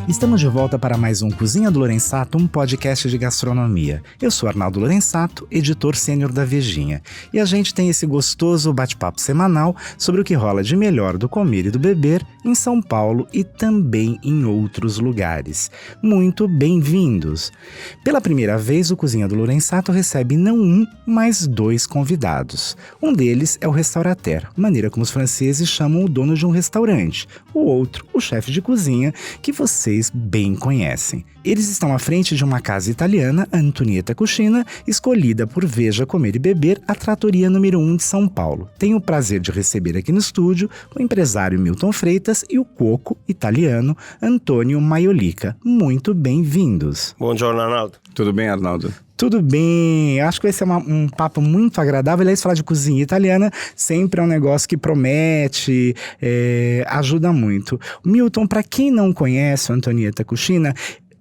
Estamos de volta para mais um Cozinha do Lorenzato, um podcast de gastronomia. Eu sou Arnaldo Lorenzato, editor sênior da Vejinha, e a gente tem esse gostoso bate-papo semanal sobre o que rola de melhor do comer e do beber em São Paulo e também em outros lugares. Muito bem-vindos! Pela primeira vez, o Cozinha do Lorenzato recebe não um, mas dois convidados. Um deles é o restaurateur, maneira como os franceses chamam o dono de um restaurante. O outro, o chefe de cozinha, que vocês bem conhecem. Eles estão à frente de uma casa italiana, Antonietta Cucina, escolhida por Veja Comer e Beber, a trattoria número 1 de São Paulo. Tenho o prazer de receber aqui no estúdio o empresário Milton Freitas e o coco italiano Antônio Maiolica. Muito bem-vindos. Bom dia, Arnaldo. Tudo bem, Arnaldo? Tudo bem, acho que vai ser um papo muito agradável. Aliás, falar de cozinha italiana sempre é um negócio que promete, ajuda muito. Milton, para quem não conhece o Antonietta Cucina,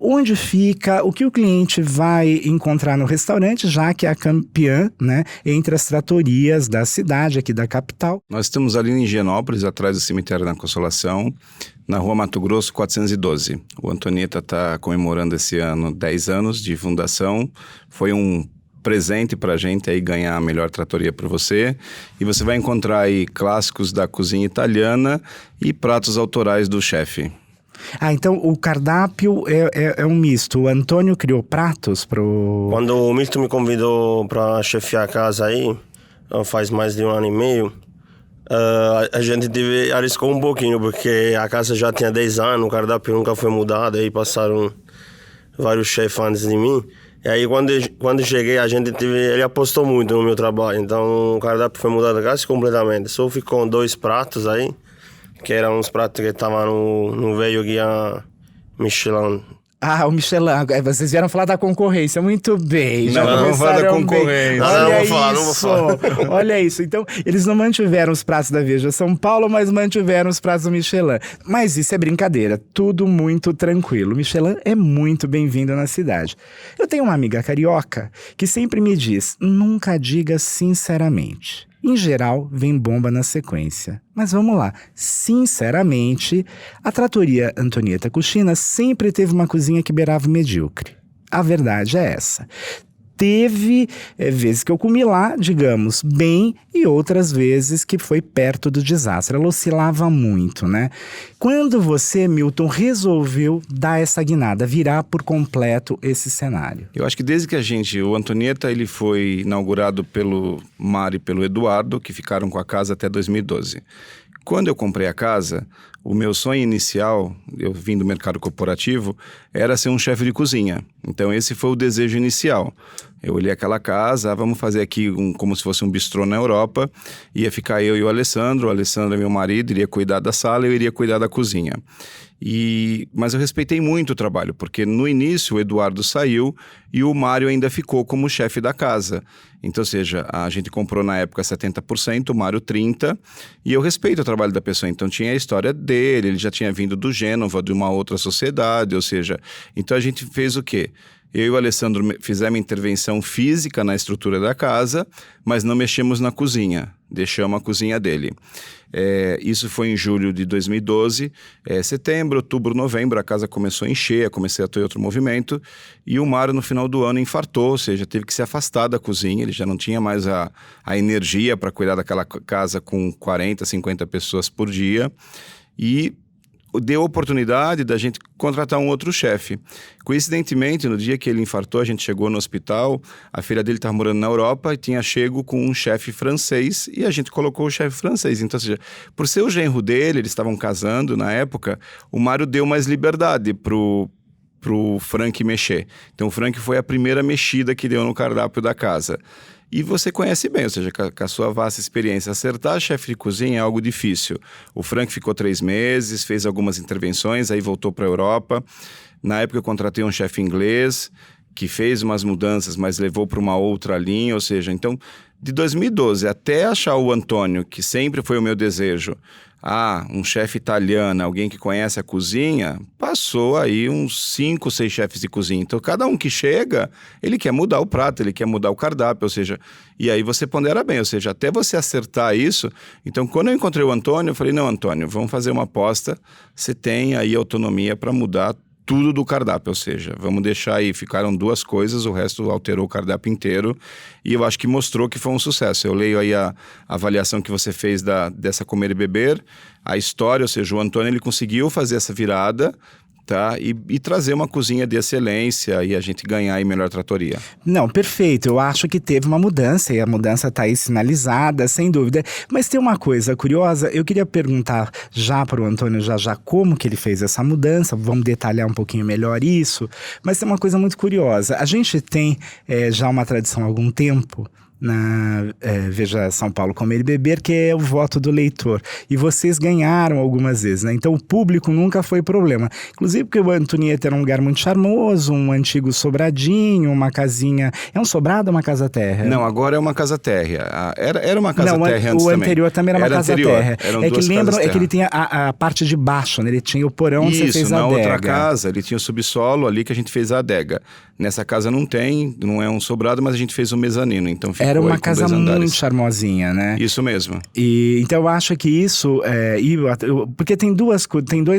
onde fica, o que o cliente vai encontrar no restaurante, já que é a campeã, né, entre as trattorias da cidade, aqui da capital? Nós estamos ali em Higienópolis, atrás do cemitério da Consolação, na rua Mato Grosso 412. O Antonietta está comemorando esse ano 10 anos de fundação. Foi um presente para a gente aí ganhar a melhor trattoria para você. E você vai encontrar aí clássicos da cozinha italiana e pratos autorais do chefe. Ah, então o cardápio é um misto. O Antônio criou pratos pro... Quando o Milton me convidou para chefiar a casa aí, faz mais de 1 ano e meio, a gente arriscou um pouquinho, porque a casa já tinha 10 anos, o cardápio nunca foi mudado, aí passaram vários chefes antes de mim. E aí quando cheguei, ele apostou muito no meu trabalho, então o cardápio foi mudado quase completamente. Só ficou 2 pratos aí, que eram uns pratos que estavam no velho guia Michelin. Ah, o Michelin. Vocês vieram falar da concorrência. Muito bem. Já não vamos falar da concorrência. Não vou falar. Olha isso. Então, eles não mantiveram os pratos da Veja São Paulo, mas mantiveram os pratos do Michelin. Mas isso é brincadeira. Tudo muito tranquilo. O Michelin é muito bem-vindo na cidade. Eu tenho uma amiga carioca que sempre me diz, nunca diga sinceramente. Em geral, vem bomba na sequência. Mas vamos lá. Sinceramente, a trattoria Antonietta Cucina sempre teve uma cozinha que beirava o medíocre. A verdade é essa. Teve vezes que eu comi lá, digamos, bem, e outras vezes que foi perto do desastre. Ela oscilava muito, né? Quando você, Milton, resolveu dar essa guinada, virar por completo esse cenário? Eu acho que desde que o Antonietta, ele foi inaugurado pelo Mário e pelo Eduardo, que ficaram com a casa até 2012. Quando eu comprei a casa, o meu sonho inicial, eu vim do mercado corporativo, era ser um chefe de cozinha. Então esse foi o desejo inicial. Eu olhei aquela casa, vamos fazer aqui como se fosse um bistrô na Europa. Ia ficar eu e o Alessandro é meu marido, iria cuidar da sala, eu iria cuidar da cozinha. Mas eu respeitei muito o trabalho, porque no início o Eduardo saiu e o Mário ainda ficou como chefe da casa. Então, ou seja, a gente comprou na época 70%, o Mário 30%, e eu respeito o trabalho da pessoa. Então tinha a história dele, ele já tinha vindo do Gênova, de uma outra sociedade, ou seja, então a gente fez o quê? Eu e o Alessandro fizemos intervenção física na estrutura da casa, mas não mexemos na cozinha, deixamos a cozinha dele. Isso foi em julho de 2012, setembro, outubro, novembro, a casa começou a encher, comecei a ter outro movimento, e o Mário no final do ano infartou, ou seja, teve que se afastar da cozinha, ele já não tinha mais a energia para cuidar daquela casa com 40, 50 pessoas por dia, e deu a oportunidade da gente contratar um outro chefe. Coincidentemente, no dia que ele infartou, a gente chegou no hospital, a filha dele estava morando na Europa e tinha chego com um chefe francês e a gente colocou o chefe francês. Então, ou seja, por ser o genro dele, eles estavam casando na época, o Mário deu mais liberdade pro Frank mexer. Então, o Frank foi a primeira mexida que deu no cardápio da casa. E você conhece bem, ou seja, com a sua vasta experiência, acertar chefe de cozinha é algo difícil. O Frank ficou 3 meses, fez algumas intervenções, aí voltou para a Europa. Na época eu contratei um chefe inglês, que fez umas mudanças, mas levou para uma outra linha, ou seja, então, de 2012 até achar o Antônio, que sempre foi o meu desejo, um chefe italiano, alguém que conhece a cozinha, passou aí uns 5, 6 chefes de cozinha. Então, cada um que chega, ele quer mudar o prato, ele quer mudar o cardápio, ou seja, e aí você pondera bem, ou seja, até você acertar isso. Então, quando eu encontrei o Antônio, eu falei, não, Antônio, vamos fazer uma aposta, você tem aí autonomia para mudar tudo do cardápio, ou seja, vamos deixar aí, ficaram 2 coisas, o resto alterou o cardápio inteiro e eu acho que mostrou que foi um sucesso. Eu leio aí a avaliação que você fez dessa Comer e Beber, a história, ou seja, o Antônio ele conseguiu fazer essa virada, tá? E trazer uma cozinha de excelência e a gente ganhar aí melhor tratoria. Não, perfeito. Eu acho que teve uma mudança e a mudança está aí sinalizada, sem dúvida. Mas tem uma coisa curiosa, eu queria perguntar já para o Antônio já como que ele fez essa mudança, vamos detalhar um pouquinho melhor isso, mas tem uma coisa muito curiosa. A gente tem já uma tradição há algum tempo na Veja São Paulo Comer e Beber, que é o voto do leitor. E vocês ganharam algumas vezes, né? Então o público nunca foi problema. Inclusive porque o Antonieta era um lugar muito charmoso, um antigo sobradinho, uma casinha... É um sobrado ou uma casa térrea? Não, agora é uma casa térrea. Era uma casa térrea antes o também. anterior também era uma casa térrea. Eram é que duas lembram, casas é que ele tinha a parte de baixo, né? Ele tinha o porão onde você fez a adega. Isso, na outra casa ele tinha o subsolo ali que a gente fez a adega. Nessa casa não tem, não é um sobrado, mas a gente fez um mezanino, então ficou era uma aí com casa 2 andares. Muito charmosinha, né? Isso mesmo. E então eu acho que isso porque tem 2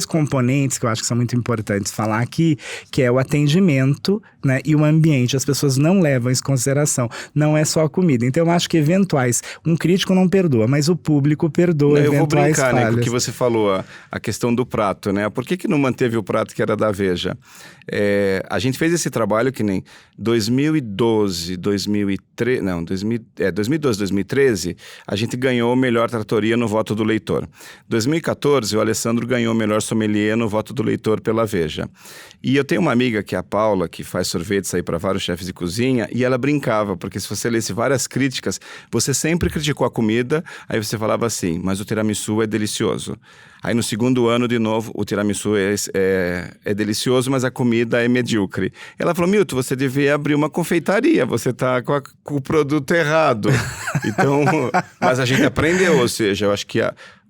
componentes que eu acho que são muito importantes falar aqui, que é o atendimento, né, e o ambiente. As pessoas não levam isso em consideração. Não é só a comida. Então eu acho que um crítico não perdoa, mas o público perdoa eventuais eu vou brincar, falhas. né, com o que você falou, a questão do prato, né? Por que não manteve o prato que era da Veja? A gente fez esse trabalho que nem 2012, 2013, a gente ganhou melhor tratoria no voto do leitor. 2014, o Alessandro ganhou melhor sommelier no voto do leitor pela Veja. E eu tenho uma amiga que é a Paula, que faz sorvetes aí para vários chefes de cozinha, e ela brincava, porque se você lesse várias críticas, você sempre criticou a comida, aí você falava assim, mas o tiramisu é delicioso. Aí no segundo ano, de novo, o tiramisu é delicioso, mas a comida é medíocre. Ela falou, Milton, você devia abrir uma confeitaria, você tá com o produto errado. Então, mas a gente aprendeu, ou seja, eu acho que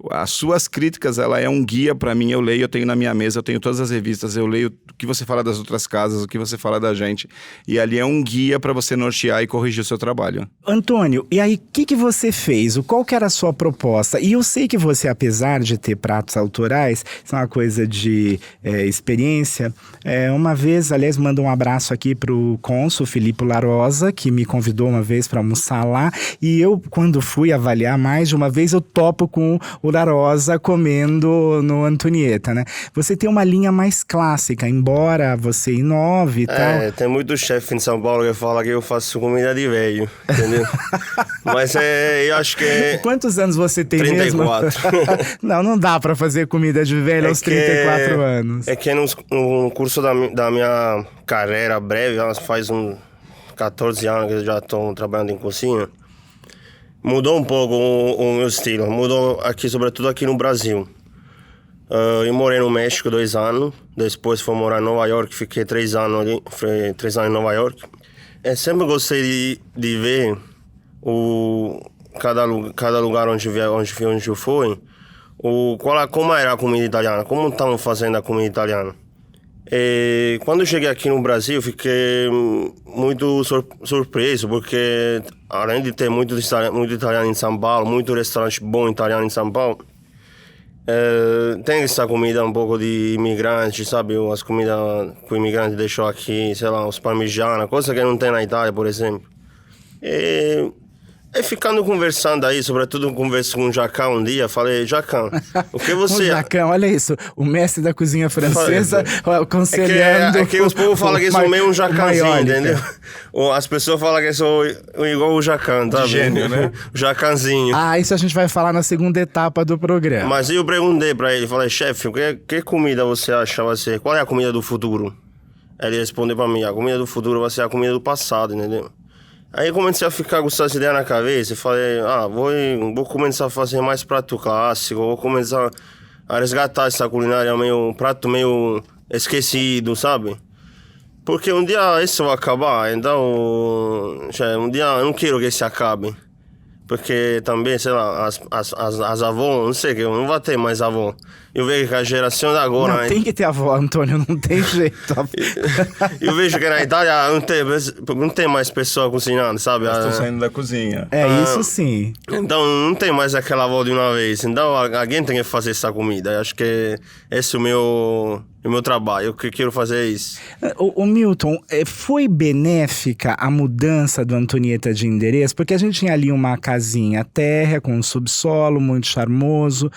as suas críticas, ela é um guia para mim, eu leio, eu tenho na minha mesa, eu tenho todas as revistas, eu leio o que você fala das outras casas, o que você fala da gente, e ali é um guia para você nortear e corrigir o seu trabalho. Antônio, e aí o que você fez? Qual que era a sua proposta? E eu sei que você, apesar de ter pratos autorais, isso é uma coisa de experiência, uma vez, aliás, mando um abraço aqui pro cônsul Filipe Larosa, que me convidou uma vez para almoçar lá, e eu, quando fui avaliar mais de uma vez, eu topo com o Larosa comendo no Antonieta, né? Você tem uma linha mais clássica, embora você inove e tal. Tem muito chefe em São Paulo que fala que eu faço comida de velho, entendeu? Mas eu acho que... Quantos anos você tem 34. mesmo? Não dá pra fazer comida de velho aos 34 anos. É que no curso da minha carreira breve, faz uns 14 anos que eu já estou trabalhando em cozinha, mudou um pouco o meu estilo, mudou aqui, sobretudo aqui no Brasil. Eu morei no México 2 anos, depois fui morar em Nova York, fiquei 3 anos ali, 3 anos em Nova York. Sempre gostei de ver cada lugar onde eu fui, como era a comida italiana, como estavam fazendo a comida italiana. E quando eu cheguei aqui no Brasil, fiquei muito surpreso, porque além de ter muito italiano em São Paulo, muito restaurante bom italiano em São Paulo, tem essa comida um pouco de imigrante, sabe? As comidas que o imigrante deixou aqui, sei lá, os parmigiana, coisa que não tem na Itália, por exemplo. E ficando conversando aí, sobretudo converso com o Jacão um dia, falei, Jacão, o que você... O Jacão, olha isso, o mestre da cozinha francesa aconselhando... É que os povos falam que eu sou meio um Jacãozinho, entendeu? As pessoas falam que eu sou igual o Jacão, tá? Gênio, né? O Jacãozinho. Isso a gente vai falar na segunda etapa do programa. Mas eu perguntei pra ele, falei, chefe, que comida você acha vai ser? Qual é a comida do futuro? Ele respondeu pra mim, a comida do futuro vai ser a comida do passado, entendeu? Aí eu comecei a ficar com essa ideia na cabeça e falei, vou começar a fazer mais prato clássico, vou começar a resgatar essa culinária um prato meio esquecido, sabe? Porque um dia isso vai acabar, então um dia eu não quero que isso acabe. Porque também, sei lá, as avós, não sei, não vai ter mais avó. Eu vejo que a geração de agora... Não, tem que ter avó, Antônio, não tem jeito. Eu vejo que na Itália não tem mais pessoa cozinhando, sabe? Estão saindo da cozinha. Isso sim. Então não tem mais aquela avó de uma vez. Então alguém tem que fazer essa comida. Eu acho que esse é o meu no meu trabalho, eu quero fazer isso. O Milton, foi benéfica a mudança do Antonieta de endereço? Porque a gente tinha ali uma casinha térrea com um subsolo muito charmoso.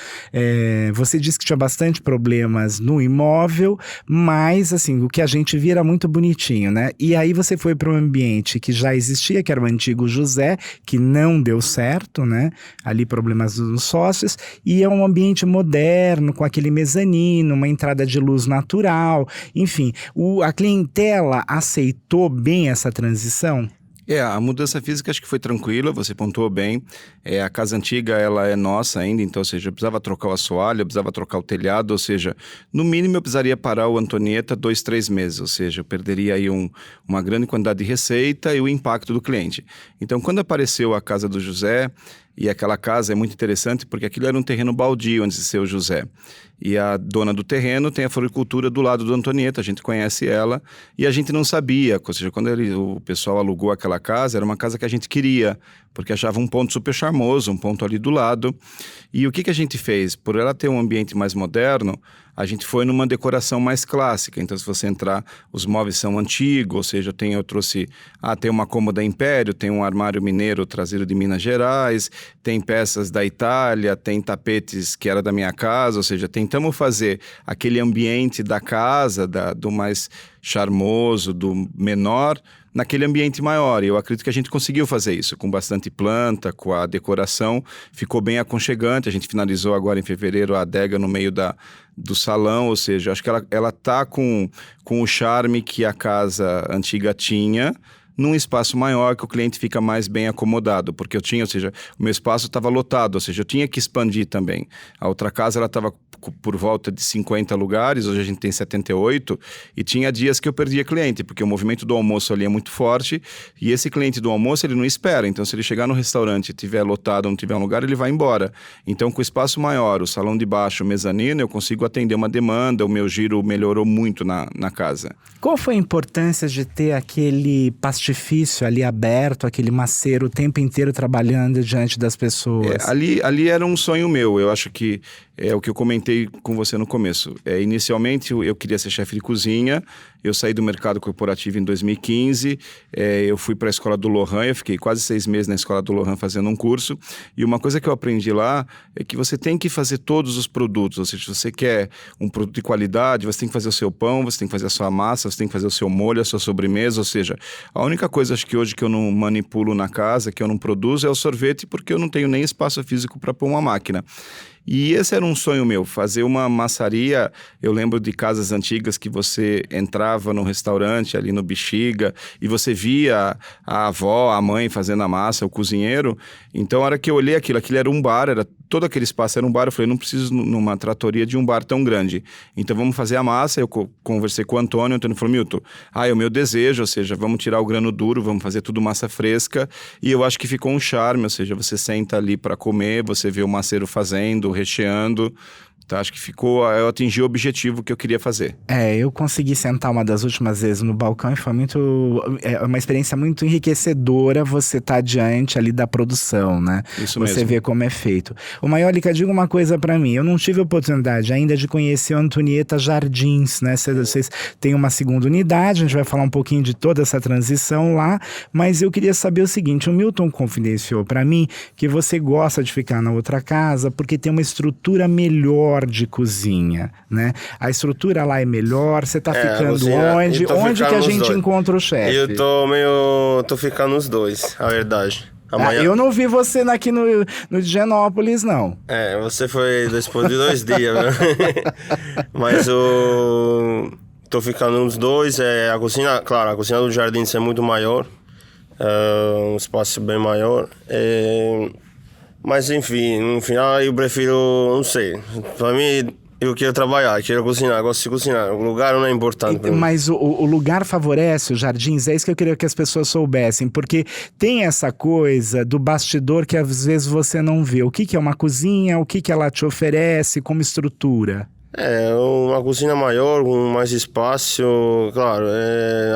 Você disse que tinha bastante problemas no imóvel, mas assim, o que a gente via era muito bonitinho, né? E aí você foi para um ambiente que já existia, que era o antigo José, que não deu certo, né? Ali problemas dos sócios, e é um ambiente moderno, com aquele mezanino, uma entrada de luz natural, enfim. A clientela aceitou bem essa transição? A mudança física acho que foi tranquila, você pontuou bem. A casa antiga, ela é nossa ainda, então, ou seja, eu precisava trocar o assoalho, eu precisava trocar o telhado, ou seja, no mínimo eu precisaria parar o Antonieta 2, 3 meses, ou seja, eu perderia aí uma grande quantidade de receita e o impacto do cliente. Então, quando apareceu a casa do José, e aquela casa é muito interessante porque aquilo era um terreno baldio antes de ser o José. E a dona do terreno tem a floricultura do lado do Antonieta, a gente conhece ela, e a gente não sabia, ou seja, quando o pessoal alugou aquela casa, era uma casa que a gente queria, porque achava um ponto super charmoso, um ponto ali do lado. E o que a gente fez? Por ela ter um ambiente mais moderno, a gente foi numa decoração mais clássica. Então, se você entrar, os móveis são antigos, ou seja, eu trouxe... tem uma cômoda Império, tem um armário mineiro trazido de Minas Gerais, tem peças da Itália, tem tapetes que era da minha casa, ou seja, tentamos fazer aquele ambiente da casa, do mais charmoso, do menor, naquele ambiente maior. E eu acredito que a gente conseguiu fazer isso, com bastante planta, com a decoração, ficou bem aconchegante. A gente finalizou agora em fevereiro a adega no meio do salão, ou seja, acho que ela tá com o charme que a casa antiga tinha, num espaço maior que o cliente fica mais bem acomodado, porque ou seja, o meu espaço estava lotado, ou seja, eu tinha que expandir também. A outra casa, ela estava por volta de 50 lugares, hoje a gente tem 78, e tinha dias que eu perdia cliente, porque o movimento do almoço ali é muito forte, e esse cliente do almoço, ele não espera, então se ele chegar no restaurante e tiver lotado ou não tiver um lugar, ele vai embora. Então, com o espaço maior, o salão de baixo, o mezanino, eu consigo atender uma demanda, o meu giro melhorou muito na casa. Qual foi a importância de ter aquele pastifício ali aberto, aquele maceiro o tempo inteiro trabalhando diante das pessoas? Ali era um sonho meu. Eu acho que é o que eu comentei com você no começo. Inicialmente eu queria ser chefe de cozinha, eu saí do mercado corporativo em 2015, eu fui para a escola do Lohan, eu fiquei quase 6 meses na escola do Lohan fazendo um curso, e uma coisa que eu aprendi lá é que você tem que fazer todos os produtos, ou seja, se você quer um produto de qualidade, você tem que fazer o seu pão, você tem que fazer a sua massa, você tem que fazer o seu molho, a sua sobremesa, ou seja, a única coisa acho que hoje que eu não manipulo na casa, que eu não produzo, é o sorvete, porque eu não tenho nem espaço físico para pôr uma máquina. E esse era um sonho meu, fazer uma maçaria. Eu lembro de casas antigas que você entrava no restaurante ali no Bexiga e você via a avó, a mãe fazendo a massa, o cozinheiro. Então, a hora que eu olhei aquilo era um bar, todo aquele espaço era um bar. Eu falei, não preciso numa tratoria de um bar tão grande. Então, vamos fazer a massa. Eu conversei com o Antônio falou, Milton, é o meu desejo, ou seja, vamos tirar o grano duro, vamos fazer tudo massa fresca. E eu acho que ficou um charme, ou seja, você senta ali para comer, você vê o maceiro fazendo, recheando. Tá, acho que eu atingi o objetivo que eu queria fazer. Eu consegui sentar uma das últimas vezes no balcão e foi uma experiência muito enriquecedora você estar diante ali da produção, né? Isso você mesmo. vê como é feito. O Maiolica, diga uma coisa pra mim, eu não tive a oportunidade ainda de conhecer o Antonieta Jardins, né? Vocês têm uma segunda unidade, a gente vai falar um pouquinho de toda essa transição lá, mas eu queria saber o seguinte, o Milton confidenciou pra mim que você gosta de ficar na outra casa porque tem uma estrutura melhor de cozinha, né? A estrutura lá é melhor, você tá ficando cozinha, onde? Onde que a gente encontra o chefe? Eu tô ficando nos dois, a verdade. Amanhã... eu não vi você aqui no Higienópolis, não. Você foi depois de 2 dias, né? Mas eu tô ficando nos dois. A cozinha, claro, a cozinha do Jardins é muito maior, um espaço bem maior. Mas enfim, no final eu prefiro, não sei, pra mim eu quero trabalhar, quero cozinhar, gosto de cozinhar, o lugar não é importante pra mim. Mas o lugar favorece os Jardins, é isso que eu queria que as pessoas soubessem, porque tem essa coisa do bastidor que às vezes você não vê, o que é uma cozinha, o que ela te oferece como estrutura. Uma cozinha maior, com mais espaço, claro,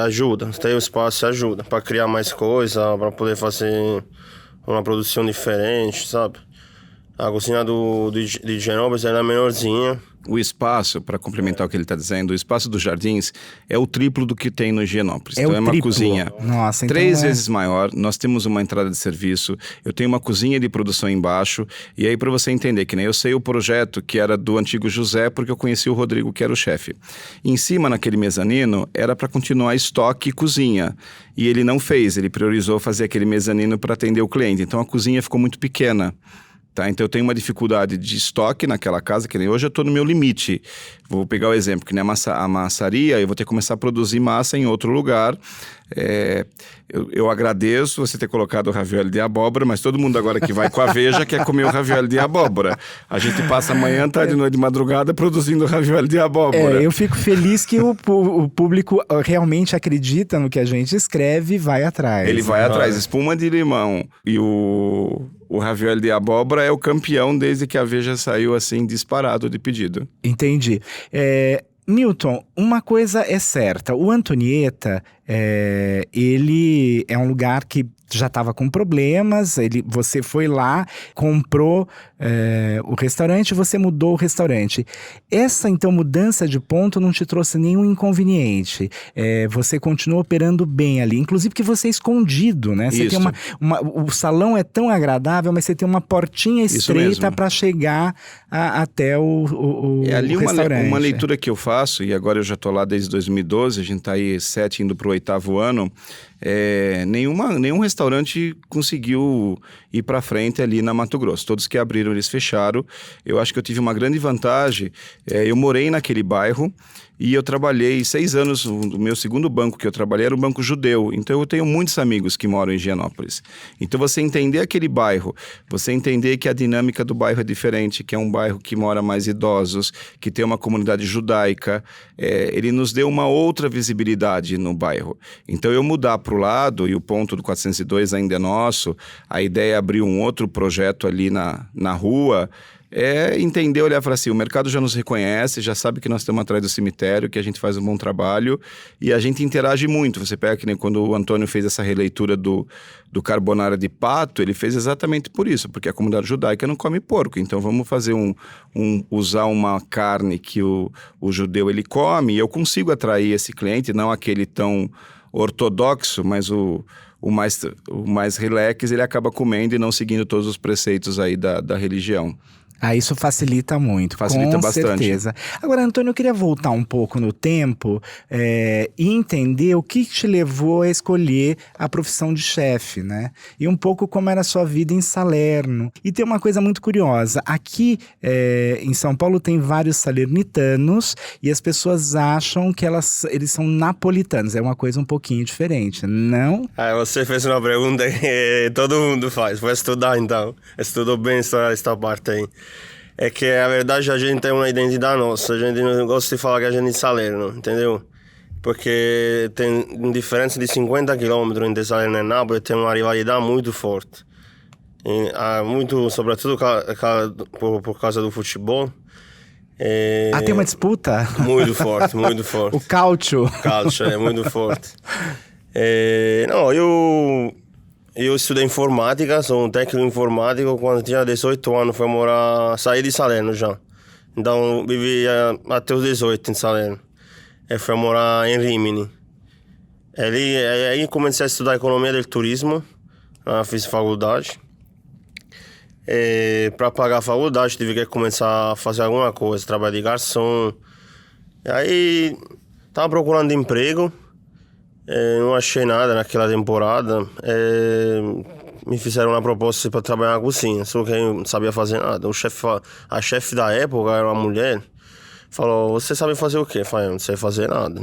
ajuda, ter o espaço ajuda, para criar mais coisa, para poder fazer uma produção diferente, sabe? A cozinha de Higienópolis era menorzinha. O espaço, para complementar o que ele está dizendo, o espaço dos jardins é o triplo do que tem no Higienópolis. É então o é uma triplo. cozinha Nossa, então 3 vezes maior. Nós temos uma entrada de serviço, eu tenho uma cozinha de produção embaixo. E aí, para você entender, que nem eu sei o projeto que era do antigo José, porque eu conheci o Rodrigo, que era o chefe. Em cima, naquele mezanino, era para continuar estoque e cozinha. E ele não fez, ele priorizou fazer aquele mezanino para atender o cliente. Então a cozinha ficou muito pequena. Tá, então eu tenho uma dificuldade de estoque naquela casa, que nem hoje eu estou no meu limite. Vou pegar o exemplo, que nem a massaria, eu vou ter que começar a produzir massa em outro lugar. Eu agradeço você ter colocado o ravioli de abóbora, mas todo mundo agora que vai com a Veja quer comer o ravioli de abóbora. A gente passa a manhã, tarde, noite, de madrugada produzindo ravioli de abóbora. Eu fico feliz que o público realmente acredita no que a gente escreve e vai atrás. Ele vai atrás. Espuma de limão e o ravioli de abóbora é o campeão desde que a Veja saiu assim disparado de pedido. Entendi. Milton, uma coisa é certa, o Antonieta, ele é um lugar que já estava com problemas, você foi lá, comprou o restaurante, você mudou o restaurante. Essa, então, mudança de ponto não te trouxe nenhum inconveniente. Você continuou operando bem ali, inclusive que você é escondido, né? Você tem o salão é tão agradável, mas você tem uma portinha estreita para chegar até o ali restaurante. Uma leitura que eu faço, e agora eu já estou lá desde 2012, a gente está aí 7 indo para o 8º ano, nenhum restaurante conseguiu ir para frente ali na Mato Grosso. Todos que abriram, eles fecharam. Eu acho que eu tive uma grande vantagem. Eu morei naquele bairro e eu trabalhei 6 anos. O meu segundo banco que eu trabalhei era um banco judeu. Então eu tenho muitos amigos que moram em Higienópolis. Então você entender aquele bairro, você entender que a dinâmica do bairro é diferente, que é um bairro que mora mais idosos, que tem uma comunidade judaica, ele nos deu uma outra visibilidade no bairro. Então eu mudar para o lado, e o ponto do 402 ainda é nosso, a ideia é abrir um outro projeto ali na rua, entender, olhar e falar assim, o mercado já nos reconhece, já sabe que nós estamos atrás do cemitério, que a gente faz um bom trabalho e a gente interage muito. Você pega que nem quando o Antônio fez essa releitura do carbonara de pato, ele fez exatamente por isso, porque a comunidade judaica não come porco, então vamos fazer usar uma carne que o judeu ele come, e eu consigo atrair esse cliente, não aquele tão ortodoxo, mas o mais relax, ele acaba comendo e não seguindo todos os preceitos aí da religião. Isso facilita muito, facilita com bastante. certeza. Agora, Antônio, eu queria voltar um pouco no tempo e entender o que te levou a escolher a profissão de chefe, né? E um pouco como era a sua vida em Salerno. E tem uma coisa muito curiosa, aqui em São Paulo tem vários salernitanos e as pessoas acham que eles são napolitanos, é uma coisa um pouquinho diferente, não? Você fez uma pergunta que todo mundo faz, vou estudar então, estudou bem esta parte aí. É que, a verdade, a gente tem uma identidade nossa. A gente não gosta de falar que a gente é de Salerno, entendeu? Porque tem diferença de 50 km entre Salerno e Nápoles, tem uma rivalidade muito forte. Sobretudo por causa do futebol. Tem uma disputa? Muito forte, muito forte. O Calcio. O Calcio é muito forte. Eu estudei informática, sou um técnico informático. Quando tinha 18 anos, saí de Salerno já. Então, vivi até os 18 em Salerno. Fui morar em Rimini. Aí comecei a estudar economia do turismo. Fiz faculdade. Para pagar a faculdade, tive que começar a fazer alguma coisa, trabalhar de garçom. Aí, estava procurando emprego. Não achei nada naquela temporada. Me fizeram uma proposta para trabalhar na cozinha, só que eu não sabia fazer nada. A chefe da época era uma mulher. Falou, você sabe fazer o quê? Eu falei, não sei fazer nada.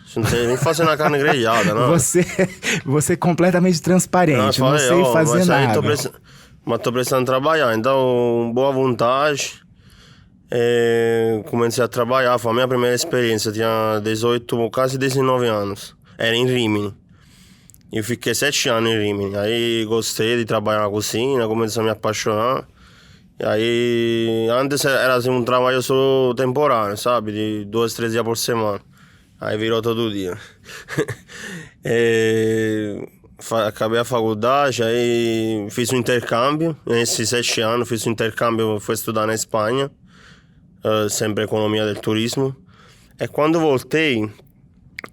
Você não sei nem fazer na carne grelhada, não. Você é completamente transparente, não sei fazer nada. Mas tô precisando trabalhar, então, boa vontade. Comecei a trabalhar, foi a minha primeira experiência. Eu tinha 18, quase 19 anos. Era em Rimini. Eu fiquei 7 anos em Rimini. Aí gostei de trabalhar na cozinha, comecei a me apaixonar. E aí, antes era assim um trabalho só temporário, sabe? De 2, 3 dias por semana. Aí virou todo dia. acabei a faculdade, aí fiz um intercâmbio. Nesses 7 anos fiz um intercâmbio, fui estudar na Espanha, sempre economia do turismo. E quando voltei,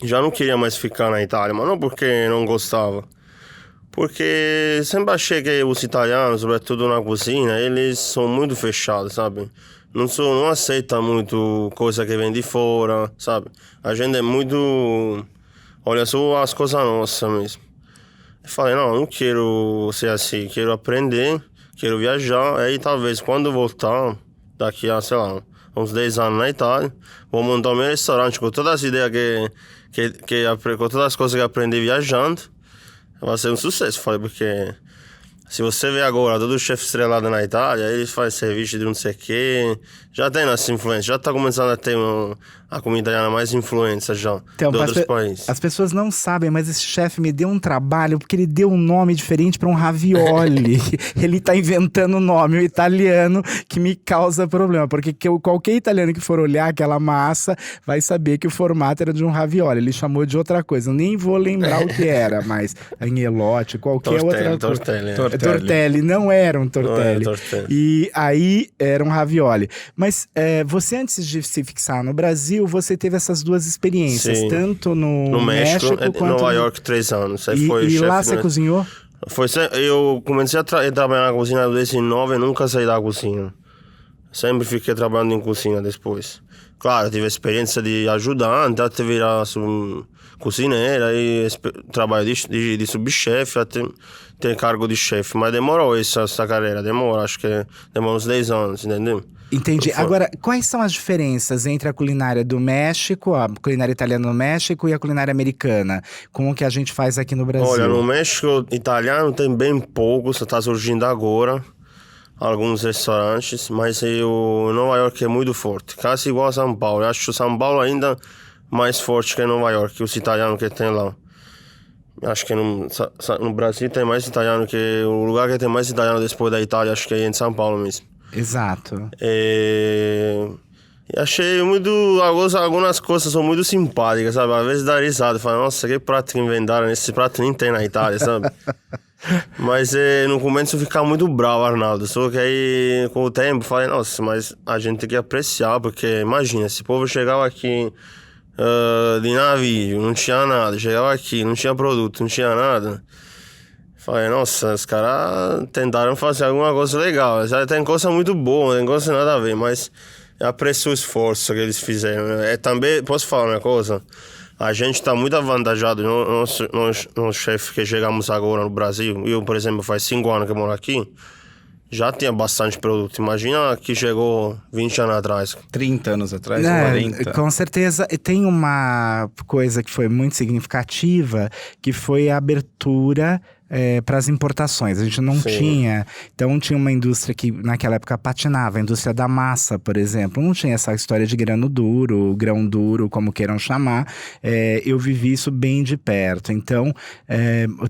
já não queria mais ficar na Itália, mas não porque não gostava. Porque sempre achei que os italianos, sobretudo na cozinha, eles são muito fechados, sabe? Não aceita muito coisa que vem de fora, sabe? A gente é muito... olha só as coisas nossas mesmo. Eu falei, não quero ser assim, quero aprender, quero viajar. Aí talvez quando voltar, daqui a, sei lá, uns 10 anos na Itália, vou montar o meu restaurante com todas as ideias com todas as coisas que aprendi viajando. Vai ser um sucesso, falei, porque se você vê agora todo o chefe estrelado na Itália, eles fazem serviço de não sei o quê, já tem essa influência, já está começando a ter a comida italiana mais influência já, Então, de outros países. As pessoas não sabem, mas esse chefe me deu um trabalho porque ele deu um nome diferente para um ravioli. Ele tá inventando um nome, o italiano, que me causa problema, porque qualquer italiano que for olhar aquela massa vai saber que o formato era de um ravioli. Ele chamou de outra coisa, eu nem vou lembrar o que era, mas agnolotti, qualquer outra coisa. Tortelli, não era um tortelli. Não era tortelli. E aí era um ravioli. Mas você, antes de se fixar no Brasil, você teve essas duas experiências, Sim. tanto no México quanto em Nova York, 3 anos. Aí e lá você cozinhou? Eu comecei a trabalhar na cozinha em 2009 e nunca saí da cozinha. Sempre fiquei trabalhando em cozinha depois. Claro, tive experiência de ajudante, até virar cozinheira, aí trabalho de subchefe, até ter cargo de chefe. Mas demorou essa carreira, acho que demorou uns 10 anos, entendeu? Entendi. Agora, quais são as diferenças entre a culinária do México, a culinária italiana no México e a culinária americana? Com o que a gente faz aqui no Brasil? Olha, no México, italiano tem bem pouco, só está surgindo agora. Alguns restaurantes, mas Nova York é muito forte, quase igual a São Paulo. Eu acho São Paulo ainda mais forte que Nova York, os italianos que tem lá. Acho que no Brasil tem mais italiano que... O lugar que tem mais italiano depois da Itália, acho que é em São Paulo mesmo. Exato. E achei muito... Algumas coisas são muito simpáticas, sabe? Às vezes dá risada, fala, nossa, que prato que inventaram, esse prato nem tem na Itália, sabe? Mas no começo eu ficava muito bravo, Arnaldo. Só que aí, com o tempo, falei, nossa, mas a gente tem que apreciar, porque imagina, esse povo chegava aqui de navio, não tinha nada, chegava aqui, não tinha produto, não tinha nada. Falei, nossa, os caras tentaram fazer alguma coisa legal. Já tem coisa muito boa, não tem coisa nada a ver, mas eu aprecio o esforço que eles fizeram. Também, posso falar uma coisa? A gente está muito avantajado, nós chefes que chegamos agora no Brasil. Eu, por exemplo, faz 5 anos que moro aqui, já tinha bastante produto. Imagina que chegou 20 anos atrás. 30 anos atrás, 40. Com certeza. E tem uma coisa que foi muito significativa, que foi a abertura para as importações. A gente não tinha... Então tinha uma indústria que naquela época patinava, a indústria da massa, por exemplo. Não tinha essa história de grão duro, como queiram chamar. Eu vivi isso bem de perto. Então,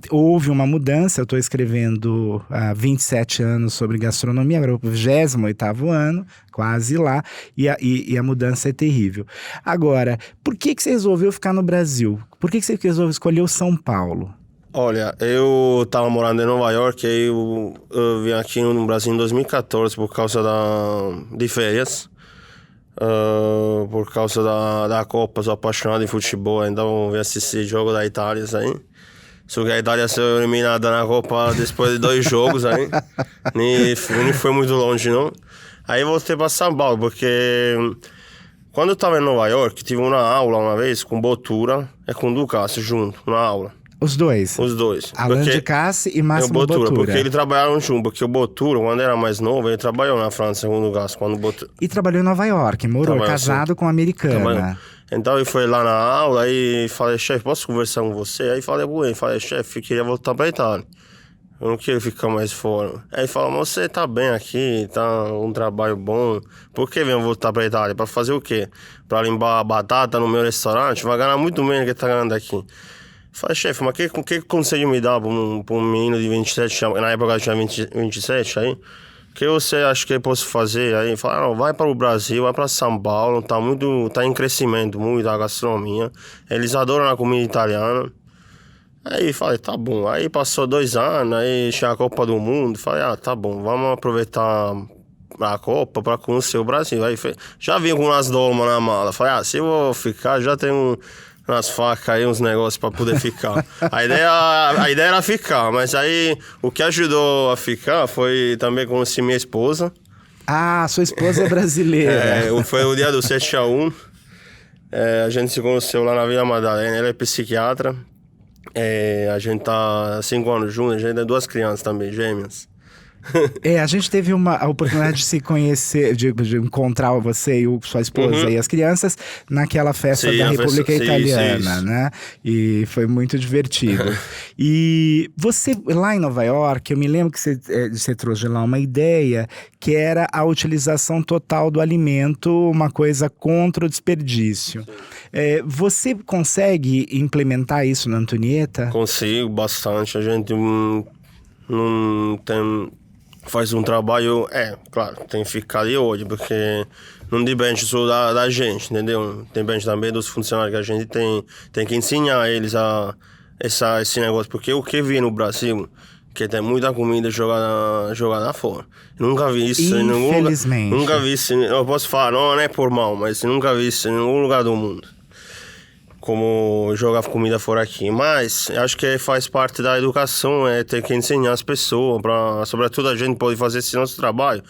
houve uma mudança. Eu estou escrevendo há 27 anos sobre gastronomia, agora é o 28º ano, quase lá, e a mudança é terrível. Agora, por que você resolveu ficar no Brasil? Por que você resolveu escolher o São Paulo? Olha, eu estava morando em Nova York, aí eu vim aqui no Brasil em 2014 por causa de férias, por causa da Copa. Sou apaixonado em futebol, então vim assistir jogo da Itália aí. Só que a Itália saiu eliminada na Copa depois de 2 jogos aí, nem foi muito longe não. Aí voltei para São Paulo, porque quando eu estava em Nova York, tive uma aula uma vez com Bottura e com Ducasse junto, na aula. Os dois? Os dois. Alain Ducasse e Máximo Bottura. Porque eles trabalharam junto, porque o Bottura, quando era mais novo, ele trabalhou na França com o Ducasse. E trabalhou em Nova York, morou, casado com uma americana. Então ele foi lá na aula, aí falei, chefe, posso conversar com você? Aí falei, chefe, queria voltar pra Itália. Eu não quero ficar mais fora. Aí ele falou, você tá bem aqui, tá um trabalho bom. Por que vem voltar pra Itália? Pra fazer o quê? Pra limpar a batata no meu restaurante? Vai ganhar muito menos que tá ganhando aqui. Falei, chefe, mas que conselho me dá pra um menino de 27, na época eu tinha 27 aí? O que você acha que eu posso fazer? Aí ele falou, vai para o Brasil, vai para São Paulo, tá em crescimento muito a gastronomia. Eles adoram a comida italiana. Aí falei, tá bom. Aí passou 2 anos, aí tinha a Copa do Mundo. Falei, tá bom, vamos aproveitar a Copa para conhecer o Brasil. Aí já vim com umas dolmas na mala. Falei, se eu vou ficar, já tenho umas facas aí, uns negócios para poder ficar. A ideia era ficar, mas aí o que ajudou a ficar foi também conhecer minha esposa. Ah, sua esposa é brasileira. Foi o dia do 7x1. A gente se conheceu lá na Vila Madalena, ela é psiquiatra. A gente tá 5 anos juntos, a gente tem 2 crianças também, gêmeas. A gente teve a oportunidade de se conhecer, de encontrar você e sua esposa e as crianças naquela festa da República Italiana, isso. né? E foi muito divertido. E você, lá em Nova York, eu me lembro que você trouxe de lá uma ideia que era a utilização total do alimento, uma coisa contra o desperdício. Você consegue implementar isso na Antonieta? Consigo, bastante. A gente não tem... Faz um trabalho, claro, tem que ficar de olho, porque não depende só da gente, entendeu? Depende também dos funcionários que a gente tem que ensinar eles esse negócio, porque o que vi no Brasil, que tem muita comida jogada fora. Nunca vi isso em nenhum lugar. Infelizmente. Nunca vi isso, eu posso falar, não é por mal, mas nunca vi isso em nenhum lugar do mundo. Como jogar comida fora aqui, mas acho que faz parte da educação, ter que ensinar as pessoas, sobretudo a gente pode fazer esse nosso trabalho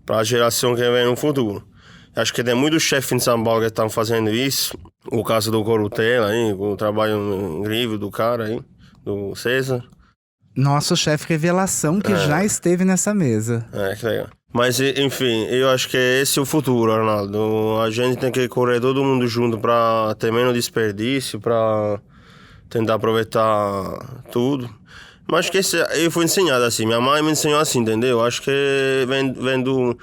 para a geração que vem no futuro. Acho que tem muitos chefes em São Paulo que estão fazendo isso, o caso do Corutella, aí, o trabalho incrível do cara aí, do César. Nosso chefe revelação que já esteve nessa mesa. Que legal. Mas, enfim, eu acho que esse é o futuro, Arnaldo. A gente tem que correr todo mundo junto para ter menos desperdício, para tentar aproveitar tudo. Mas acho que eu fui ensinado assim, minha mãe me ensinou assim, entendeu? Acho que vem do...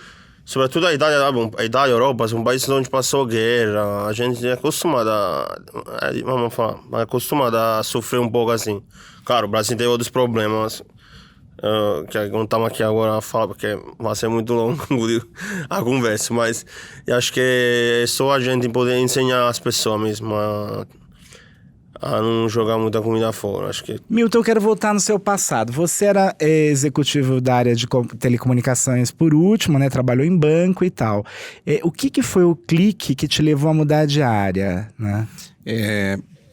Sobretudo a Itália, a Itália, a Europa, são países onde passou guerra. A gente é acostumado a sofrer um pouco assim. Claro, o Brasil tem outros problemas, que não estamos aqui agora a falar, porque vai ser muito longo a conversa, mas eu acho que é só a gente poder ensinar as pessoas mesmo a não jogar muita comida fora, acho que... Milton, eu quero voltar no seu passado. Você era executivo da área de telecomunicações por último, né? Trabalhou em banco e tal. O que foi o clique que te levou a mudar de área, né?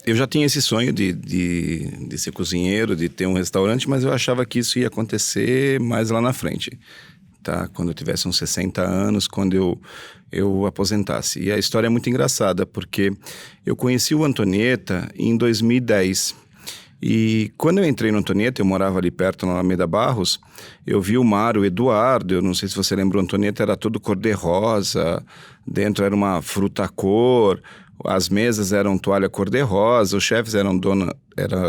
Eu já tinha esse sonho de ser cozinheiro, de ter um restaurante, mas eu achava que isso ia acontecer mais lá na frente, tá? Quando eu tivesse uns 60 anos, quando eu aposentasse. E a história é muito engraçada, porque eu conheci o Antonieta em 2010. E quando eu entrei no Antonieta, eu morava ali perto, na Alameda Barros, eu vi o Mário, o Eduardo, eu não sei se você lembra, o Antonieta era todo cor-de-rosa, dentro era uma fruta cor, as mesas eram toalha cor-de-rosa, os chefes eram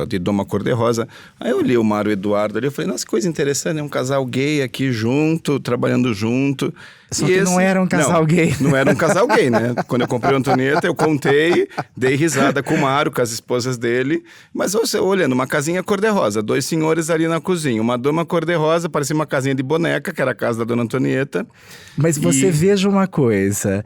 de doma cor-de-rosa. Aí eu olhei o Mário e o Eduardo ali, eu falei, nossa, que coisa interessante, é um casal gay aqui junto, trabalhando junto. Só que não era um casal gay. Não era um casal gay, né? Quando eu comprei o Antonieta, eu contei, dei risada com o Mário, com as esposas dele, mas você olhando, uma casinha cor-de-rosa, 2 senhores ali na cozinha, uma doma cor-de-rosa, parecia uma casinha de boneca, que era a casa da dona Antonieta. Mas você veja uma coisa,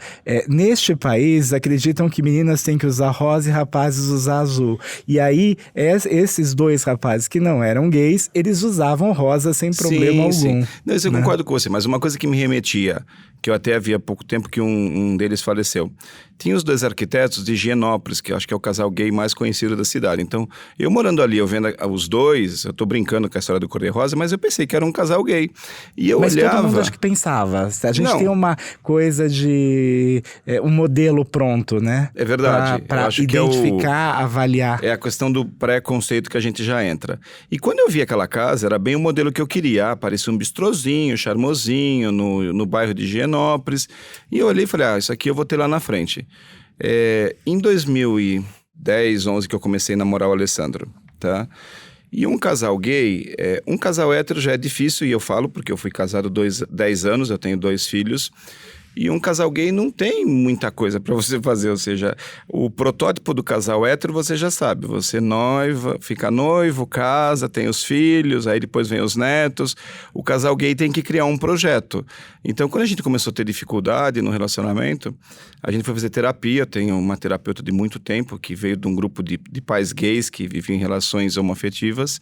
neste país acreditam que meninas têm que usar rosa e rapazes usar azul. E aí, esses 2 rapazes que não eram gays, eles usavam rosa sem problema algum. Sim. Não, isso eu concordo com você, mas uma coisa que me remetia, que eu até havia pouco tempo que um deles faleceu. Tinha os 2 arquitetos de Higienópolis, que eu acho que é o casal gay mais conhecido da cidade. Então, eu morando ali, eu vendo os 2, eu tô brincando com a história do cor-de-rosa, mas eu pensei que era um casal gay. E eu olhava... Mas todo mundo acho que pensava. A gente tem uma coisa de... um modelo pronto, né? É verdade. Para identificar, avaliar. É a questão do preconceito que a gente já entra. E quando eu vi aquela casa, era bem o modelo que eu queria. Parecia um bistrozinho, charmosinho, no bairro de Higienópolis. E eu olhei e falei, isso aqui eu vou ter lá na frente. Em 2010, 11, que eu comecei a namorar o Alessandro, tá? E um casal gay, um casal hétero já é difícil, e eu falo porque eu fui casado 10 anos, eu tenho 2 filhos. E um casal gay não tem muita coisa para você fazer, ou seja, o protótipo do casal hétero você já sabe, você noiva, fica noivo, casa, tem os filhos, aí depois vem os netos. O casal gay tem que criar um projeto. Então, quando a gente começou a ter dificuldade no relacionamento, a gente foi fazer terapia. Eu tenho uma terapeuta de muito tempo que veio de um grupo de pais gays que vivem em relações homoafetivas.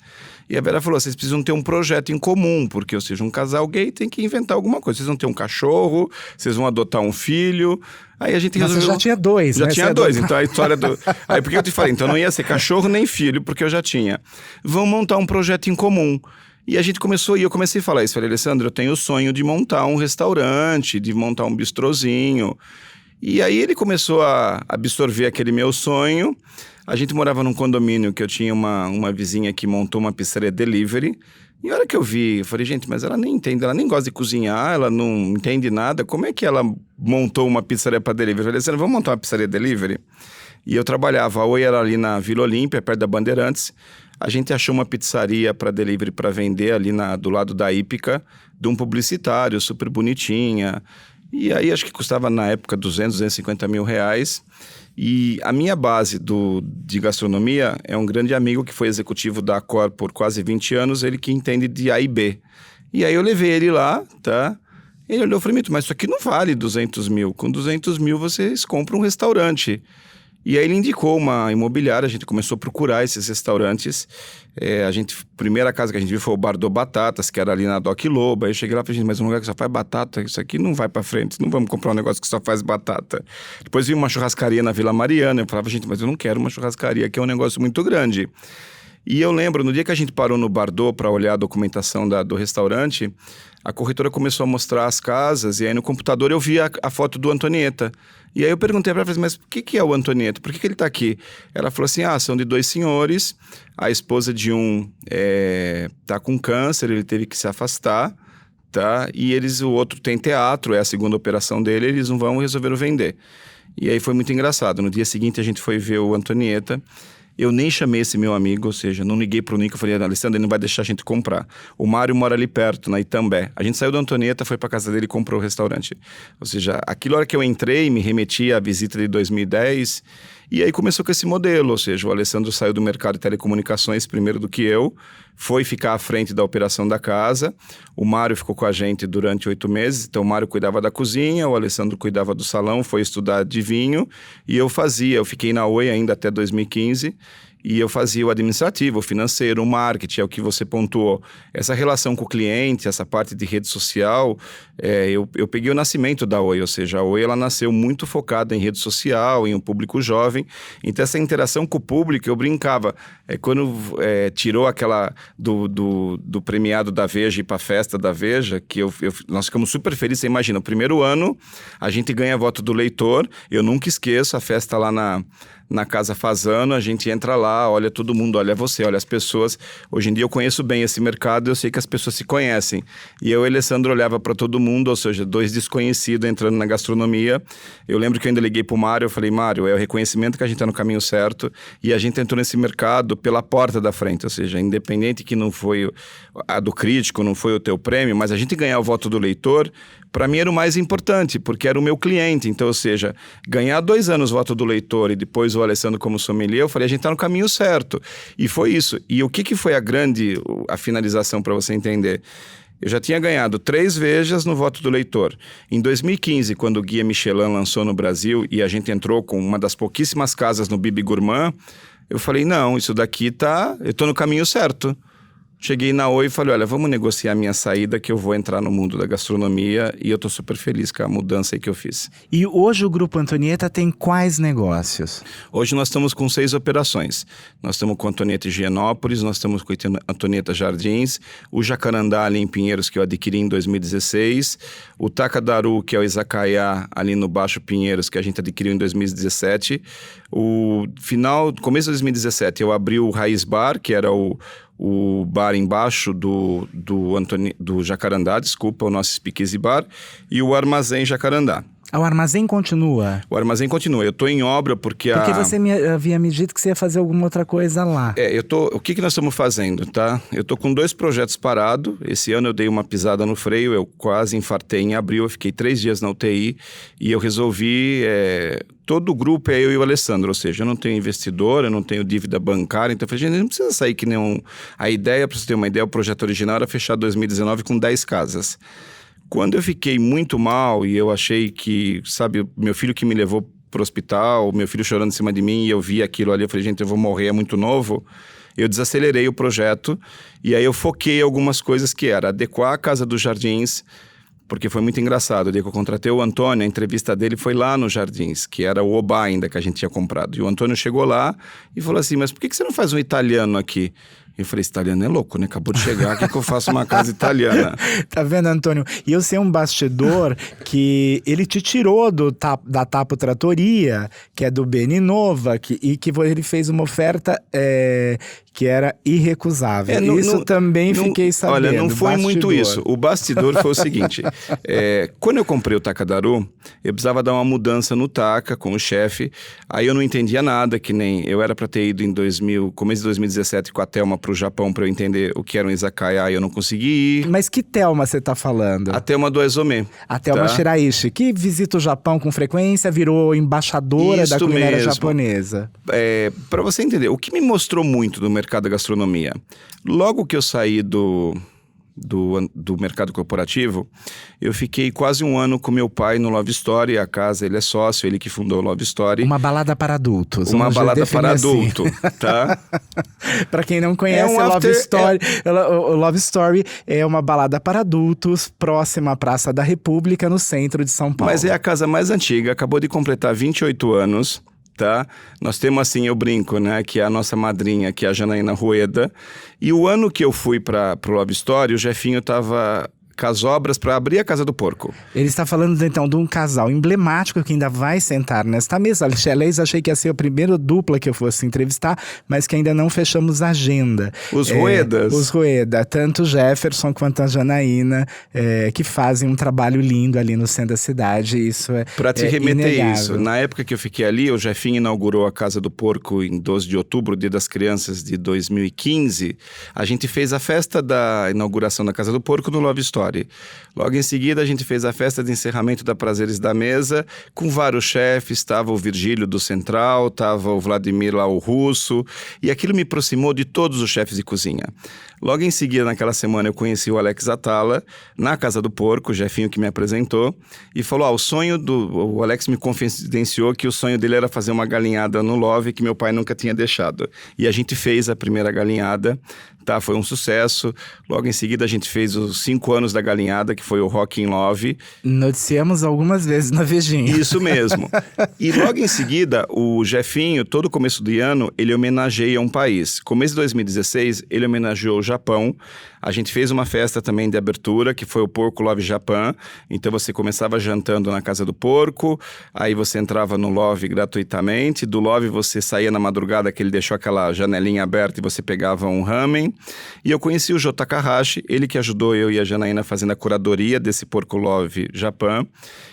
E a Vera falou, vocês precisam ter um projeto em comum, porque, ou seja, um casal gay tem que inventar alguma coisa. Vocês vão ter um cachorro, vocês vão adotar um filho. Aí a gente resolveu... Você já tinha dois, já né? tinha dois, então a história do... Aí por que eu te falei? Então não ia ser cachorro nem filho, porque eu já tinha. Vamos montar um projeto em comum. E a gente começou, e eu comecei a falar isso. Falei, Alessandro, eu tenho o sonho de montar um restaurante, de montar um bistrozinho. E aí ele começou a absorver aquele meu sonho. A gente morava num condomínio que eu tinha uma vizinha que montou uma pizzaria delivery. E a hora que eu vi, eu falei, gente, mas ela nem entende, ela nem gosta de cozinhar, ela não entende nada. Como é que ela montou uma pizzaria para delivery? Eu falei, Alessandro, vamos montar uma pizzaria delivery? E eu trabalhava, a Oi era ali na Vila Olímpia, perto da Bandeirantes. A gente achou uma pizzaria para delivery para vender ali do lado da Hípica, de um publicitário, super bonitinha. E aí acho que custava na época 250 mil reais. E a minha base de gastronomia é um grande amigo que foi executivo da Accor por quase 20 anos, ele que entende de A e B. E aí eu levei ele lá, tá? Ele olhou e falou, mas isso aqui não vale 200 mil. Com 200 mil vocês compram um restaurante. E aí ele indicou uma imobiliária, a gente começou a procurar esses restaurantes. Primeira casa que a gente viu foi o Bar do Batatas, que era ali na Doc Lobo. Aí eu cheguei lá e falei, mas um lugar que só faz batata, isso aqui não vai pra frente, não vamos comprar um negócio que só faz batata. Depois vi uma churrascaria na Vila Mariana, eu falava, gente, mas eu não quero uma churrascaria, que é um negócio muito grande. E eu lembro, no dia que a gente parou no Bardot para olhar a documentação do restaurante, a corretora começou a mostrar as casas, e aí no computador eu vi a foto do Antonieta. E aí eu perguntei para ela, mas o que é o Antonieta? Por que ele está aqui? Ela falou assim, são de dois senhores, a esposa de um está com câncer, ele teve que se afastar, tá? E o outro tem teatro, é a segunda operação dele, eles não vão e resolveram vender. E aí foi muito engraçado. No dia seguinte a gente foi ver o Antonieta. Eu nem chamei esse meu amigo, ou seja, não liguei pro Nico, eu falei, Alessandro, ele não vai deixar a gente comprar. O Mário mora ali perto, na Itambé. A gente saiu da Antonieta, foi pra casa dele e comprou o restaurante. Ou seja, aquilo, a hora que eu entrei, me remetia à visita de 2010, e aí começou com esse modelo, ou seja, o Alessandro saiu do mercado de telecomunicações primeiro do que eu, foi ficar à frente da operação da casa, o Mário ficou com a gente durante 8 meses, então o Mário cuidava da cozinha, o Alessandro cuidava do salão, foi estudar de vinho, e eu fiquei na Oi ainda até 2015, e eu fazia o administrativo, o financeiro, o marketing, é o que você pontuou. Essa relação com o cliente, essa parte de rede social, eu peguei o nascimento da Oi, ou seja, a Oi ela nasceu muito focada em rede social, em um público jovem. Então essa interação com o público, eu brincava. Quando tirou aquela do premiado da Veja e ir para a festa da Veja, que nós ficamos super felizes. Você imagina, o primeiro ano a gente ganha voto do leitor, eu nunca esqueço a festa lá na Casa Fazano, a gente entra lá, olha todo mundo, olha você, olha as pessoas. Hoje em dia eu conheço bem esse mercado, eu sei que as pessoas se conhecem. E eu e o Alessandro olhava para todo mundo, ou seja, dois desconhecidos entrando na gastronomia. Eu lembro que eu ainda liguei pro Mário, eu falei, Mário, é o reconhecimento que a gente tá no caminho certo, e a gente entrou nesse mercado pela porta da frente, ou seja, independente que não foi a do crítico, não foi o teu prêmio, mas a gente ganhar o voto do leitor, para mim era o mais importante, porque era o meu cliente. Então, ou seja, ganhar 2 anos o voto do leitor e depois o Alessandro como sommelier, eu falei, a gente tá no caminho certo. E foi isso. E o que foi a finalização para você entender? Eu já tinha ganhado 3 Vejas no voto do leitor. Em 2015, quando o Guia Michelin lançou no Brasil e a gente entrou com uma das pouquíssimas casas no Bibi Gourmand, eu falei, não, isso daqui eu tô no caminho certo. Cheguei na Oi e falei, olha, vamos negociar a minha saída que eu vou entrar no mundo da gastronomia, e eu tô super feliz com a mudança aí que eu fiz. E hoje o Grupo Antonieta tem quais negócios? Hoje nós estamos com 6 operações. Nós estamos com a Antonieta Higienópolis, nós estamos com a Antonieta Jardins, o Jacarandá ali em Pinheiros, que eu adquiri em 2016, o Takadaru, que é o Izakaya ali no Baixo Pinheiros, que a gente adquiriu em 2017. Começo de 2017, eu abri o Raiz Bar, que era o bar embaixo do Jacarandá, desculpa, o nosso Speakeasy Bar, e o Armazém Jacarandá. O armazém continua? O armazém continua. Eu estou em obra porque Porque você havia me dito que você ia fazer alguma outra coisa lá. O que nós estamos fazendo, tá? Eu estou com 2 projetos parados. Esse ano eu dei uma pisada no freio, eu quase infartei em abril, eu fiquei 3 dias na UTI e eu resolvi... Todo o grupo é eu e o Alessandro, ou seja, eu não tenho investidor, eu não tenho dívida bancária, então eu falei, gente, não precisa sair que nem um... A ideia, para você ter uma ideia, o projeto original era fechar 2019 com 10 casas. Quando eu fiquei muito mal e eu achei que, sabe, meu filho que me levou pro hospital, meu filho chorando em cima de mim e eu vi aquilo ali, eu falei, gente, eu vou morrer, é muito novo. Eu desacelerei o projeto e aí eu foquei algumas coisas que era adequar a Casa dos Jardins, porque foi muito engraçado. O dia que eu contratei o Antônio, a entrevista dele foi lá nos Jardins, que era o Oba ainda que a gente tinha comprado. E o Antônio chegou lá e falou assim, mas por que você não faz um italiano aqui? Eu falei, esse italiano é louco, né? Acabou de chegar, que eu faço uma casa italiana? Tá vendo, Antônio? E eu sei um bastidor que ele te tirou da Tapo Trattoria, que é do Beni Nova, e que ele fez uma oferta que era irrecusável. Fiquei sabendo. Olha, não foi muito isso. O bastidor foi o seguinte, quando eu comprei o Takadaru, eu precisava dar uma mudança no Taka com o chefe, aí eu não entendia nada, que nem eu era para ter ido começo de 2017 com a Thelma pro Japão para eu entender o que era um izakaya e eu não consegui ir. Mas que Thelma você tá falando? A Thelma do Aizome. A Thelma Shiraishi, que visita o Japão com frequência, virou embaixadora da culinária japonesa. Para você entender, o que me mostrou muito do mercado da gastronomia, logo que eu saí do mercado corporativo, eu fiquei quase um ano com meu pai no Love Story, a casa, ele é sócio, ele que fundou o Love Story. Uma balada para adultos. Uma balada para adulto, tá? Para quem não conhece, Love Story, o Love Story é uma balada para adultos, próxima à Praça da República, no centro de São Paulo. Mas é a casa mais antiga, acabou de completar 28 anos, tá? Nós temos assim, eu brinco, né? Que é a nossa madrinha, que é a Janaína Rueda. E o ano que eu fui pro Love Story, o Jefinho tava com as obras para abrir a Casa do Porco. Ele está falando então de um casal emblemático que ainda vai sentar nesta mesa. Aliás, achei que ia ser a primeira dupla que eu fosse entrevistar, mas que ainda não fechamos a agenda. Os Ruedas. Os Rueda, tanto o Jefferson quanto a Janaína, que fazem um trabalho lindo ali no centro da cidade. Isso para te remeter inegável. Isso, na época que eu fiquei ali, o Jefinho inaugurou a Casa do Porco em 12 de outubro, Dia das Crianças de 2015. A gente fez a festa da inauguração da Casa do Porco no Love Story. Logo em seguida, a gente fez a festa de encerramento da Prazeres da Mesa, com vários chefes, estava o Virgílio do Central, estava o Vladimir lá, o russo, e aquilo me aproximou de todos os chefes de cozinha. Logo em seguida, naquela semana, eu conheci o Alex Atala, na Casa do Porco, o Jefinho que me apresentou, e falou, o Alex me confidenciou que o sonho dele era fazer uma galinhada no Love, que meu pai nunca tinha deixado. E a gente fez a primeira galinhada, tá? Foi um sucesso. Logo em seguida, a gente fez os 5 anos da galinhada, que foi o Rock in Love. Noticiamos algumas vezes na Vejinha. Isso mesmo. E logo em seguida, o Jefinho, todo começo do ano, ele homenageia um país. Começo de 2016, ele homenageou o Japão. A gente fez uma festa também de abertura, que foi o Porco Love Japan. Então você começava jantando na Casa do Porco, aí você entrava no Love gratuitamente. Do Love você saía na madrugada, que ele deixou aquela janelinha aberta e você pegava um ramen. E eu conheci o Jô Takahashi, ele que ajudou eu e a Janaína fazendo a curadoria desse Porco Love Japan.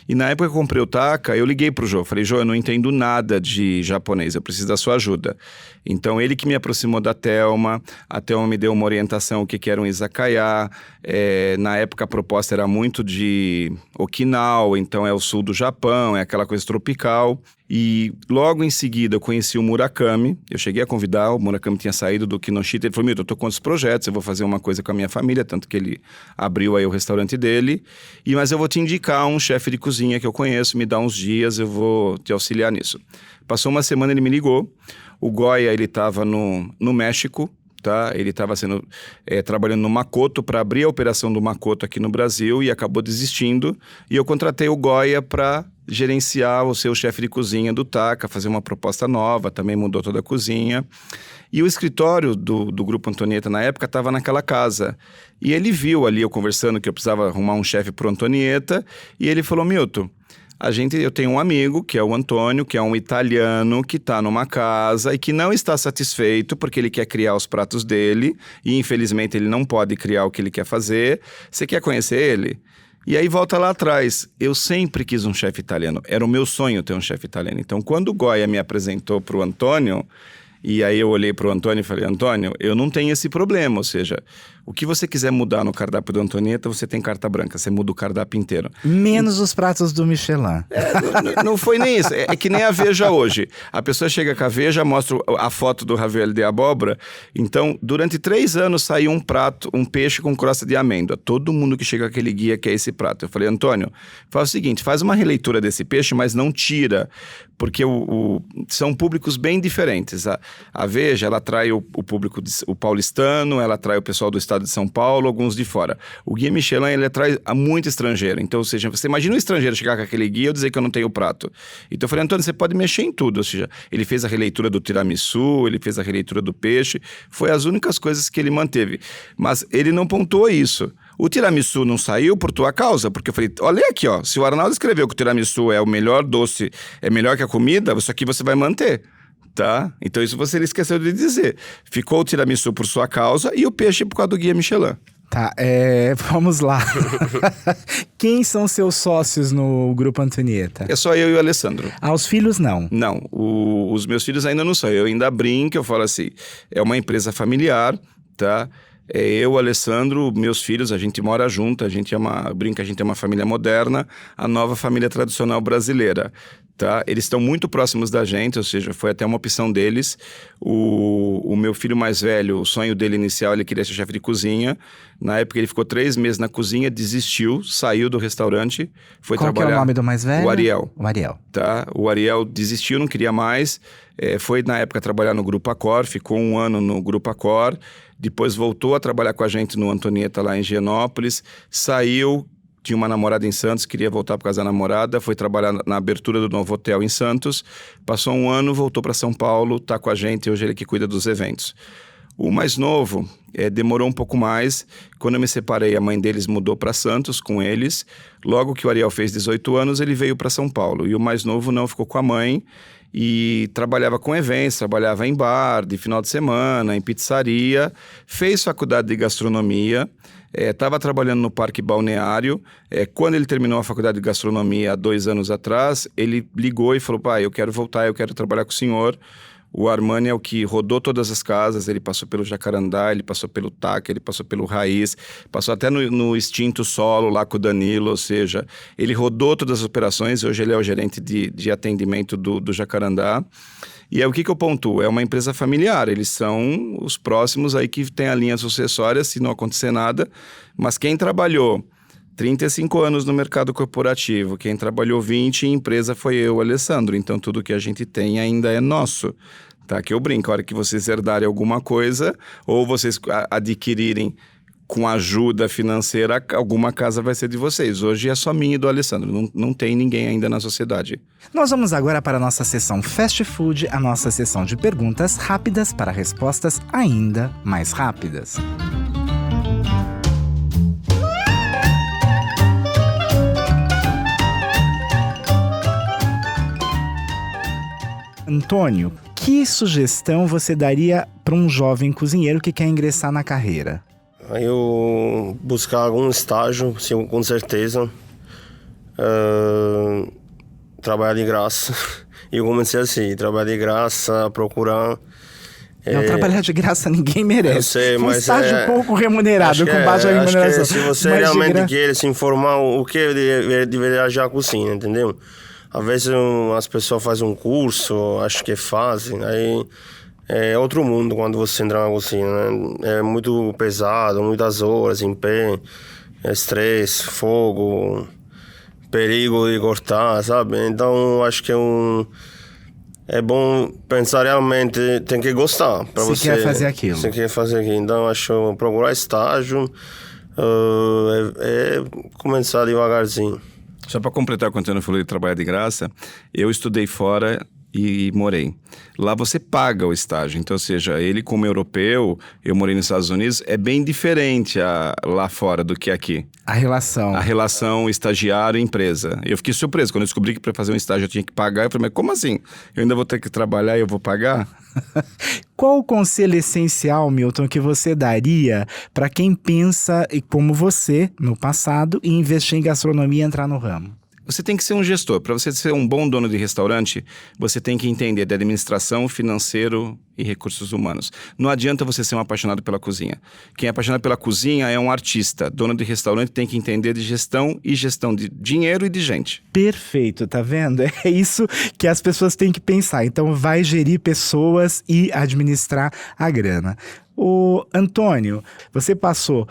E na época que eu comprei o Taka, eu liguei pro Jô. Falei, Jô, eu não entendo nada de japonês, eu preciso da sua ajuda. Então ele que me aproximou da Thelma, a Thelma me deu uma orientação o que era um izakaya. Na época a proposta era muito de Okinawa, então é o sul do Japão, é aquela coisa tropical. E logo em seguida eu conheci o Murakami, eu cheguei a convidar, o Murakami tinha saído do Kinoshita, ele falou, eu tô com outros projetos, eu vou fazer uma coisa com a minha família, tanto que ele abriu aí o restaurante dele, mas eu vou te indicar um chefe de cozinha que eu conheço, me dá uns dias, eu vou te auxiliar nisso. Passou uma semana, ele me ligou, o Goya, ele estava no México, tá? Ele estava trabalhando no Makoto para abrir a operação do Makoto aqui no Brasil e acabou desistindo, e eu contratei o Goya para gerenciar o seu chefe de cozinha do Taka, fazer uma proposta nova, também mudou toda a cozinha. E o escritório do Grupo Antonieta, na época, estava naquela casa. E ele viu ali eu conversando que eu precisava arrumar um chefe pro Antonieta, e ele falou, Milton, eu tenho um amigo, que é o Antônio, que é um italiano, que está numa casa e que não está satisfeito porque ele quer criar os pratos dele e, infelizmente, ele não pode criar o que ele quer fazer. Você quer conhecer ele? E aí volta lá atrás, eu sempre quis um chefe italiano, era o meu sonho ter um chefe italiano. Então quando o Goya me apresentou para o Antônio, e aí eu olhei para o Antônio e falei, Antônio, eu não tenho esse problema, ou seja, o que você quiser mudar no cardápio do Antonieta, você tem carta branca, você muda o cardápio inteiro. Menos os pratos do Michelin. Não foi nem isso, é que nem a Veja hoje. A pessoa chega com a Veja, mostra a foto do ravioli de abóbora, então durante 3 anos saiu um prato, um peixe com crosta de amêndoa. Todo mundo que chega com aquele guia quer esse prato. Eu falei, Antônio, faz o seguinte, faz uma releitura desse peixe, mas não tira, porque são públicos bem diferentes. A Veja, ela atrai o público, o paulistano, ela atrai o pessoal do estado de São Paulo, alguns de fora. O guia Michelin, ele atrai muito estrangeiro. Então, ou seja, você imagina um estrangeiro chegar com aquele guia e eu dizer que eu não tenho prato. Então eu falei, Antônio, você pode mexer em tudo. Ou seja, ele fez a releitura do tiramisu, ele fez a releitura do peixe. Foi as únicas coisas que ele manteve. Mas ele não pontuou isso. O tiramisu não saiu por tua causa, porque eu falei, olha aqui, ó, se o Arnaldo escreveu que o tiramisu é o melhor doce, é melhor que a comida, isso aqui você vai manter. Tá? Então isso você esqueceu de dizer. Ficou o tiramisu por sua causa e o peixe por causa do guia Michelin. Tá, vamos lá. Quem são seus sócios no Grupo Antonieta? É só eu e o Alessandro. Ah, os filhos não? Não, os meus filhos ainda não são. Eu ainda brinco, eu falo assim, é uma empresa familiar, tá? Eu, Alessandro, meus filhos, a gente mora junto, a gente brinca, a gente é uma família moderna, a nova família tradicional brasileira, tá? Eles estão muito próximos da gente, ou seja, foi até uma opção deles. O meu filho mais velho, o sonho dele inicial, ele queria ser chefe de cozinha. Na época ele ficou 3 meses na cozinha, desistiu, saiu do restaurante, foi Qual trabalhar... Qual que é o nome do mais velho? O Ariel. O Ariel. Tá? O Ariel desistiu, não queria mais, foi na época trabalhar no Grupo Accor, ficou 1 ano no Grupo Accor, depois voltou a trabalhar com a gente no Antonieta lá em Higienópolis, saiu, tinha uma namorada em Santos, queria voltar por causa da namorada, foi trabalhar na abertura do novo hotel em Santos, passou 1 ano, voltou para São Paulo, tá com a gente, hoje ele que cuida dos eventos. O mais novo demorou um pouco mais. Quando eu me separei, a mãe deles mudou para Santos com eles. Logo que o Ariel fez 18 anos, ele veio para São Paulo. E o mais novo não, ficou com a mãe e trabalhava com eventos, trabalhava em bar, de final de semana, em pizzaria. Fez faculdade de gastronomia. Estava trabalhando no Parque Balneário. Quando ele terminou a faculdade de gastronomia há 2 anos atrás, ele ligou e falou, pai, eu quero voltar, eu quero trabalhar com o senhor. O Armani é o que rodou todas as casas, ele passou pelo Jacarandá, ele passou pelo TAC, ele passou pelo Raiz, passou até no extinto Solo lá com o Danilo, ou seja, ele rodou todas as operações, hoje ele é o gerente de atendimento do Jacarandá. E o que eu pontuo? É uma empresa familiar, eles são os próximos aí que tem a linha sucessória, se não acontecer nada, mas quem trabalhou 35 anos no mercado corporativo, quem trabalhou 20 em empresa foi eu, Alessandro. Então, tudo que a gente tem ainda é nosso, tá? Que eu brinco, a hora que vocês herdarem alguma coisa ou vocês adquirirem com ajuda financeira, alguma casa vai ser de vocês. Hoje é só minha e do Alessandro, não tem ninguém ainda na sociedade. Nós vamos agora para a nossa sessão Fast Food, a nossa sessão de perguntas rápidas para respostas ainda mais rápidas. Antônio, que sugestão você daria para um jovem cozinheiro que quer ingressar na carreira? Eu buscar algum estágio, sim, com certeza. Trabalhar de graça. E eu comecei assim, trabalhar de graça, procurar... Não, trabalhar de graça ninguém merece. Eu sei, um mas estágio pouco remunerado, com baixa remuneração. Se você realmente quer se informar o que deveria já cozinhar, entendeu? Às vezes as pessoas fazem um curso, acho que fazem, aí é outro mundo quando você entra na cozinha, né? É muito pesado, muitas horas em pé, estresse, fogo, perigo de cortar, sabe? Então acho que é bom pensar realmente, tem que gostar para você. Você quer fazer aquilo. Você quer fazer aquilo. Então acho procurar estágio, começar devagarzinho. Só para completar, quando o Antônio falou de trabalhar de graça, eu estudei fora e morei. Lá você paga o estágio, então, ou seja, ele como europeu, eu morei nos Estados Unidos, é bem diferente lá fora do que aqui. A relação. A relação estagiário-empresa. Eu fiquei surpreso, quando eu descobri que para fazer um estágio eu tinha que pagar, eu falei, mas como assim? Eu ainda vou ter que trabalhar e eu vou pagar? Qual o conselho essencial, Milton, que você daria para quem pensa, como você, no passado, em investir em gastronomia e entrar no ramo? Você tem que ser um gestor. Para você ser um bom dono de restaurante, você tem que entender de administração, financeiro e recursos humanos. Não adianta você ser um apaixonado pela cozinha. Quem é apaixonado pela cozinha é um artista. Dono de restaurante tem que entender de gestão e gestão de dinheiro e de gente. Perfeito, tá vendo? É isso que as pessoas têm que pensar. Então vai gerir pessoas e administrar a grana. O Antônio, você passou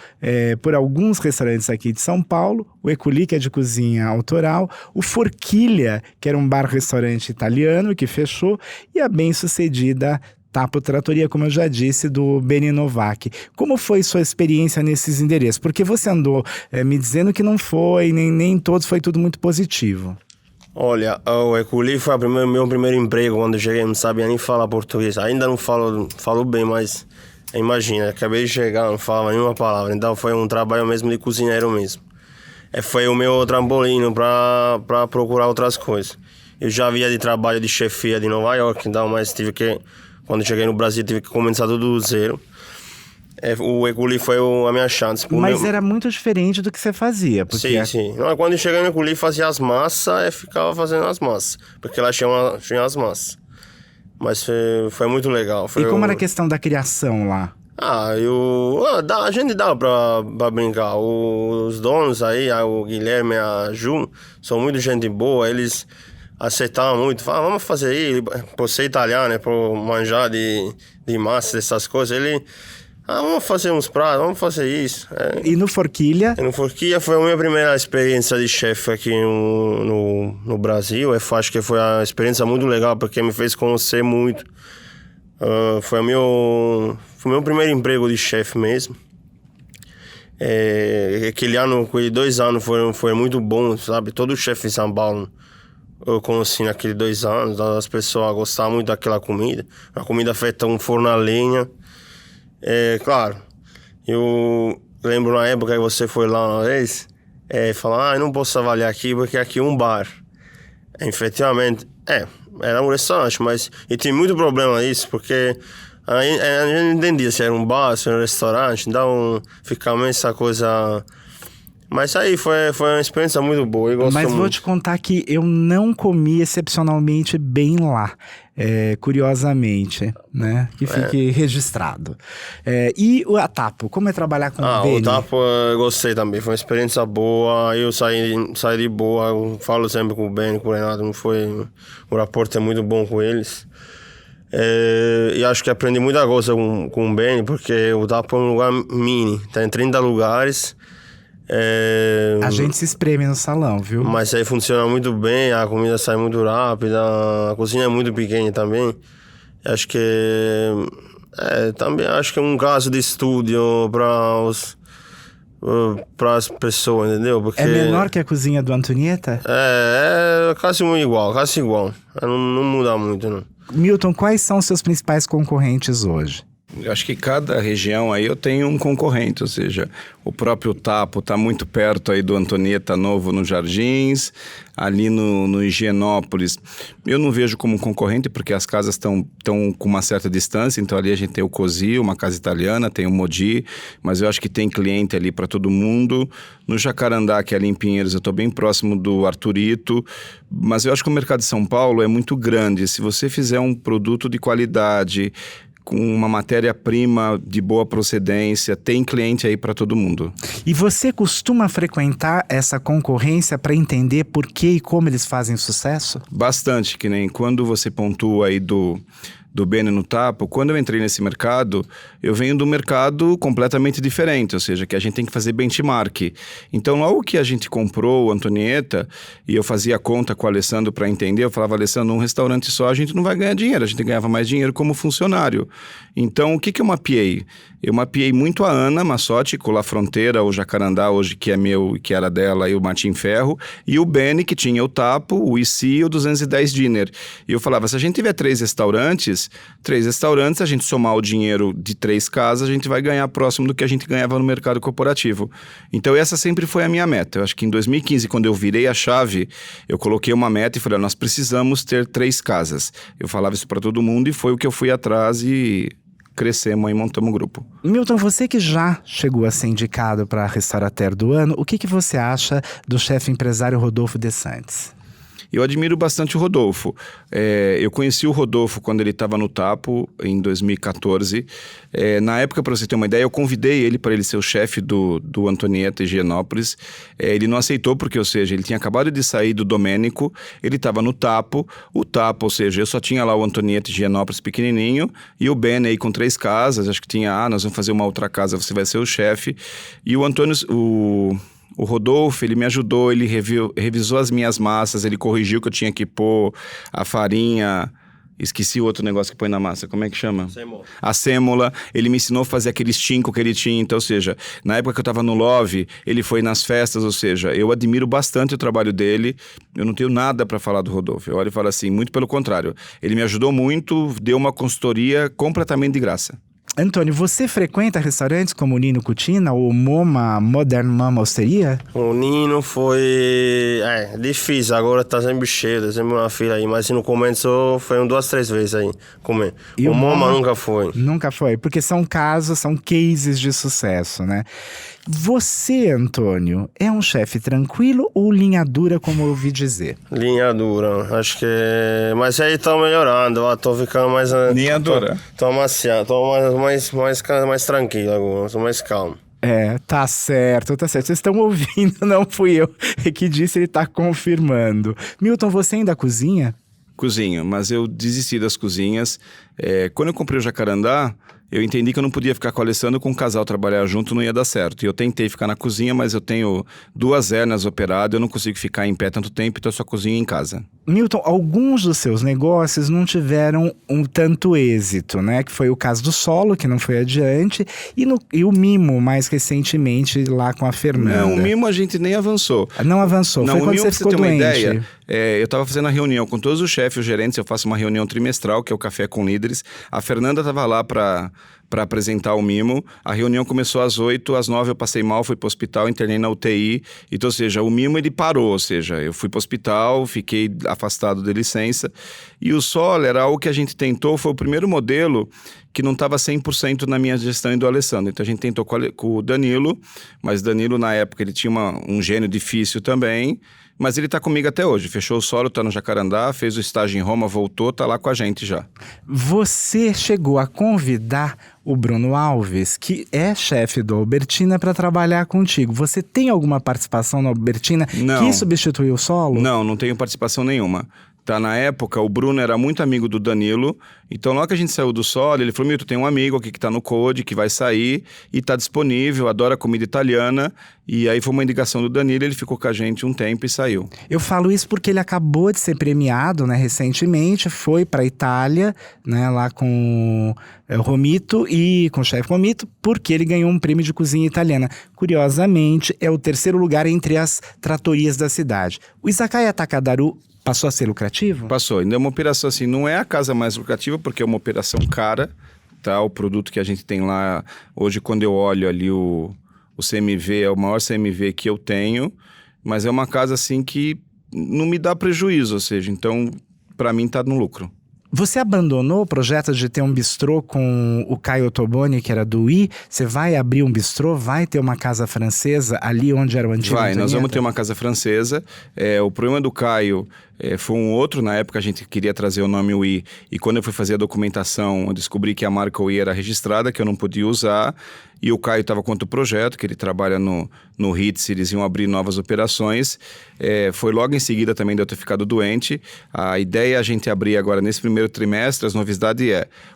por alguns restaurantes aqui de São Paulo, o Eculi, que é de cozinha autoral, o Forquilha, que era um bar-restaurante italiano que fechou, e a bem-sucedida Tapo Trattoria, como eu já disse, do Beni Novak. Como foi sua experiência nesses endereços? Porque você andou me dizendo que não foi, nem todos foi tudo muito positivo. Olha, o Eculi foi meu primeiro emprego. Quando eu cheguei, não sabia nem falar português. Ainda não falo bem, mas imagina, acabei de chegar, não falava nenhuma palavra. Então foi um trabalho mesmo de cozinheiro mesmo. Foi o meu trambolino para procurar outras coisas. Eu já via de trabalho de chefia de Nova York, então, mas quando cheguei no Brasil, tive que começar tudo do zero. O Eculi foi a minha chance. Mas era muito diferente do que você fazia. Porque sim. Quando eu cheguei no Eculi, fazia as massas e ficava fazendo as massas. Porque lá tinha as massas. Mas foi muito legal. E como era a questão da criação lá? A gente dá pra brincar. Os donos aí, o Guilherme e a Ju, são muito gente boa. Eles aceitavam muito. Falavam, vamos fazer aí. Por ser italiano, por manjar de massa, dessas coisas. Vamos fazer uns pratos, vamos fazer isso. E no Forquilha? No Forquilha foi a minha primeira experiência de chefe aqui no Brasil. Eu acho que foi uma experiência muito legal, porque me fez conhecer muito. Foi o meu primeiro emprego de chefe mesmo. Aquele ano, 2 anos, foi muito bom, sabe? Todo chefe em São Paulo eu conheci naqueles 2 anos. As pessoas gostavam muito daquela comida. A comida feita um forno a lenha. Claro, eu lembro na época que você foi lá uma vez, falou, eu não posso avaliar aqui porque aqui é um bar. Efetivamente, era um restaurante, mas e tem muito problema isso, porque a gente não entendia se era um bar, se era um restaurante, então ficava essa coisa. Mas aí foi uma experiência muito boa. Mas vou te contar que eu não comi excepcionalmente bem lá. Curiosamente, né? Que fique registrado. E a Tapo, como é trabalhar com o Beni? O Tapo eu gostei também, foi uma experiência boa. Eu saí de boa, eu falo sempre com o Beni, com o Renato, o rapport é muito bom com eles. E acho que aprendi muita coisa com o Beni, porque o Tapo é um lugar mini, tem 30 lugares. A gente se espreme no salão, viu? Mas aí funciona muito bem, a comida sai muito rápida, a cozinha é muito pequena também. Acho que também acho que é um caso de estúdio para as pessoas, entendeu? Porque é menor que a cozinha do Antonieta? É quase igual. Não muda muito, não. Milton, quais são os seus principais concorrentes hoje? Eu acho que cada região aí eu tenho um concorrente, ou seja, o próprio Tapo está muito perto aí do Antonieta Novo nos Jardins, ali no Higienópolis. Eu não vejo como um concorrente porque as casas estão com uma certa distância, então ali a gente tem o Così, uma casa italiana, tem o Modi, mas eu acho que tem cliente ali para todo mundo. No Jacarandá, que é ali em Pinheiros, eu estou bem próximo do Arturito, mas eu acho que o mercado de São Paulo é muito grande. Se você fizer um produto de qualidade, com uma matéria-prima de boa procedência, tem cliente aí para todo mundo. E você costuma frequentar essa concorrência para entender por que e como eles fazem sucesso? Bastante, que nem quando você pontua aí do Bene no Tapo, quando eu entrei nesse mercado, eu venho do mercado completamente diferente, ou seja, que a gente tem que fazer benchmark. Então, logo que a gente comprou o Antonieta, e eu fazia conta com o Alessandro para entender, eu falava, Alessandro, num restaurante só a gente não vai ganhar dinheiro, a gente ganhava mais dinheiro como funcionário. Então, o que eu mapeei? Eu mapeei muito a Ana Massotti, com La Fronteira, o Jacarandá, hoje que é meu e que era dela, e o Martim Ferro, e o Bene, que tinha o Tapo, o IC e o 210 Dinner. E eu falava, se a gente tiver três restaurantes, a gente somar o dinheiro de 3 casas, a gente vai ganhar próximo do que a gente ganhava no mercado corporativo. Então essa sempre foi a minha meta. Eu acho que em 2015, quando eu virei a chave, eu coloquei uma meta e falei, nós precisamos ter 3 casas. Eu falava isso para todo mundo e foi o que eu fui atrás e crescemos e montamos o grupo. Milton, você que já chegou a ser indicado para Restaurateur do Ano, o que você acha do chefe empresário Rodolfo De Santis? Eu admiro bastante o Rodolfo. Eu conheci o Rodolfo quando ele estava no Tapo, em 2014. Na época, para você ter uma ideia, eu convidei ele para ele ser o chefe do Antonieta Higienópolis. Ele não aceitou porque, ou seja, ele tinha acabado de sair do Domênico, ele estava no Tapo. O Tapo, ou seja, eu só tinha lá o Antonieta Higienópolis pequenininho e o Ben aí com 3 casas. Acho que tinha, nós vamos fazer uma outra casa, você vai ser o chefe. E o Antônio... O Rodolfo, ele me ajudou, ele revisou as minhas massas, ele corrigiu que eu tinha que pôr a farinha, esqueci o outro negócio que põe na massa, como é que chama? Sêmola. A sêmola, ele me ensinou a fazer aquele stinco que ele tinha, então, ou seja, na época que eu tava no Love, ele foi nas festas, ou seja, eu admiro bastante o trabalho dele, eu não tenho nada para falar do Rodolfo, eu olho e falo assim, muito pelo contrário, ele me ajudou muito, deu uma consultoria completamente de graça. Antônio, você frequenta restaurantes como o Nino Cucina ou MoMA, Modern Mama Osteria? O Nino foi difícil, agora tá sempre cheio, tem sempre uma fila aí, mas no começo foi 2, 3 vezes aí comer. E o MoMA nunca foi. Nunca foi, porque são casos, são cases de sucesso, né? Você, Antônio, é um chefe tranquilo ou linha dura, como eu ouvi dizer? Linha dura, acho que... Mas aí tá melhorando, tô ficando mais... Linha dura. Tô amaciando, tô mais tranquilo agora, tô mais calmo. Tá certo, tá certo. Vocês estão ouvindo, não fui eu que disse, ele tá confirmando. Milton, você ainda cozinha? Cozinho, mas eu desisti das cozinhas. Quando eu comprei o Jacarandá, eu entendi que eu não podia ficar com o Alessandro, com um casal trabalhar junto, não ia dar certo. E eu tentei ficar na cozinha, mas eu tenho 2 hérnias operadas, eu não consigo ficar em pé tanto tempo, então eu só cozinho em casa. Milton, alguns dos seus negócios não tiveram um tanto êxito, né? Que foi o caso do Solo, que não foi adiante, e o Mimo, mais recentemente, lá com a Fernanda. Não, o Mimo a gente nem avançou. Não avançou, não, foi quando você ficou doente. Ideia, eu estava fazendo a reunião com todos os chefes, os gerentes, eu faço uma reunião trimestral, que é o Café com Líderes. A Fernanda estava lá para apresentar o Mimo. A reunião começou às 8, às 9 eu passei mal, fui para o hospital, internei na UTI. Então, ou seja, o Mimo ele parou, ou seja, eu fui para o hospital, fiquei afastado de licença. E o Sol era algo que a gente tentou, foi o primeiro modelo que não estava 100% na minha gestão e do Alessandro. Então a gente tentou com o Danilo, mas Danilo na época ele tinha um gênio difícil também, mas ele está comigo até hoje. Fechou o Solo, está no Jacarandá, fez o estágio em Roma, voltou, está lá com a gente já. Você chegou a convidar o Bruno Alves, que é chefe do Albertina, para trabalhar contigo. Você tem alguma participação na Albertina que substituiu o Solo? Não tenho participação nenhuma. Na época, o Bruno era muito amigo do Danilo, então logo que a gente saiu do Solo, ele falou, Milton, tem um amigo aqui que tá no Code, que vai sair e tá disponível, adora comida italiana, e aí foi uma indicação do Danilo, ele ficou com a gente um tempo e saiu. Eu falo isso porque ele acabou de ser premiado, né, recentemente, foi pra Itália, né, lá com o Romito e com o chefe Romito, porque ele ganhou um prêmio de cozinha italiana. Curiosamente, é o 3º lugar entre as tratorias da cidade. O Izakaya Takadaru passou a ser lucrativo? Passou. Ainda é uma operação assim, não é a casa mais lucrativa, porque é uma operação cara, tá? O produto que a gente tem lá, hoje quando eu olho ali o CMV, é o maior CMV que eu tenho, mas é uma casa assim que não me dá prejuízo, ou seja, então para mim tá no lucro. Você abandonou o projeto de ter um bistrô com o Caio Toboni, que era do I? Você vai abrir um bistrô? Vai ter uma casa francesa ali onde era o antigo? Vai, nós vamos ter uma casa francesa. O problema do Caio foi um outro. Na época a gente queria trazer o nome Ui, e quando eu fui fazer a documentação, eu descobri que a marca Ui era registrada, que eu não podia usar. E o Caio estava com outro projeto, que ele trabalha no Hits, eles iam abrir novas operações. Foi logo em seguida também de eu ter ficado doente. A ideia é a gente abrir agora nesse primeiro trimestre. As novidades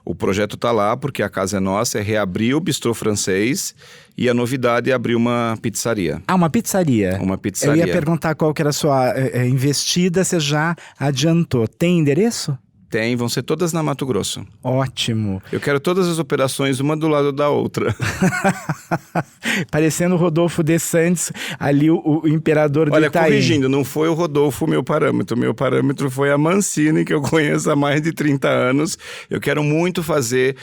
o projeto está lá, porque a casa é nossa, é reabrir o bistrô francês. E a novidade é abrir uma pizzaria. Ah, uma pizzaria? Uma pizzaria. Eu ia perguntar qual que era a sua investida, você já adiantou. Tem endereço? Tem, vão ser todas na Mato Grosso. Ótimo. Eu quero todas as operações uma do lado da outra. Parecendo o Rodolfo de Santos, ali o imperador do Itaim. Olha, corrigindo, não foi o Rodolfo o meu parâmetro. Meu parâmetro foi a Mancini, que eu conheço há mais de 30 anos. Eu quero muito fazer...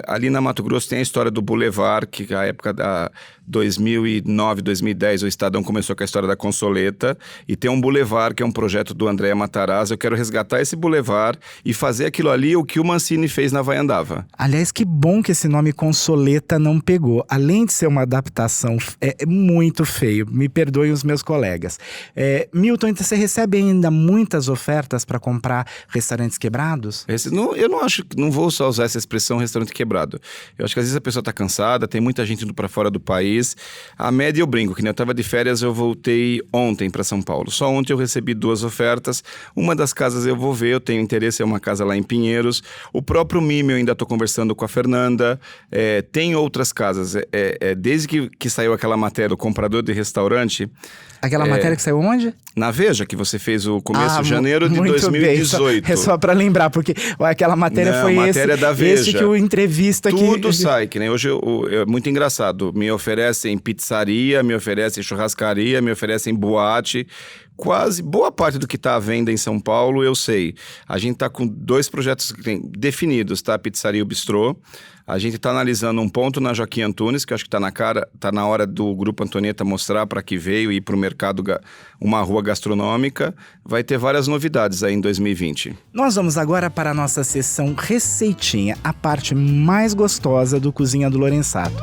ali na Mato Grosso tem a história do Boulevard, que a época da 2009, 2010, o Estadão começou com a história da Consoleta. E tem um Boulevard, que é um projeto do André Matarazzo. Eu quero resgatar esse Boulevard e fazer aquilo ali, o que o Mancini fez na Vaiandava. Aliás, que bom que esse nome Consoleta não pegou. Além de ser uma adaptação, é muito feio. Me perdoem os meus colegas. Milton, então você recebe ainda muitas ofertas para comprar restaurantes quebrados? Eu não acho, não vou só usar essa expressão restaurante quebrado. Eu acho que às vezes a pessoa está cansada, tem muita gente indo para fora do país. A média eu brinco, que nem eu estava de férias, eu voltei ontem para São Paulo. Só ontem eu recebi 2 ofertas. Uma das casas eu vou ver, eu tenho interesse, é uma casa lá em Pinheiros. O próprio Mime eu ainda estou conversando com a Fernanda. Tem outras casas. Desde que saiu aquela matéria, o comprador de restaurante... Aquela matéria que saiu onde? Na Veja, que você fez o começo de janeiro de 2018. Bem, só para lembrar, porque aquela matéria foi matéria da Veja. Esse que o entrevista... Tudo sai, que nem hoje é muito engraçado. Me oferecem pizzaria, me oferecem churrascaria, me oferecem boate... Quase boa parte do que está à venda em São Paulo, eu sei. A gente está com 2 projetos definidos, tá? A pizzaria e o bistrô. A gente está analisando um ponto na Joaquim Antunes, que eu acho que está na hora do Grupo Antonieta mostrar para que veio e ir para o mercado uma rua gastronômica. Vai ter várias novidades aí em 2020. Nós vamos agora para a nossa sessão Receitinha, a parte mais gostosa do Cozinha do Lorenzato.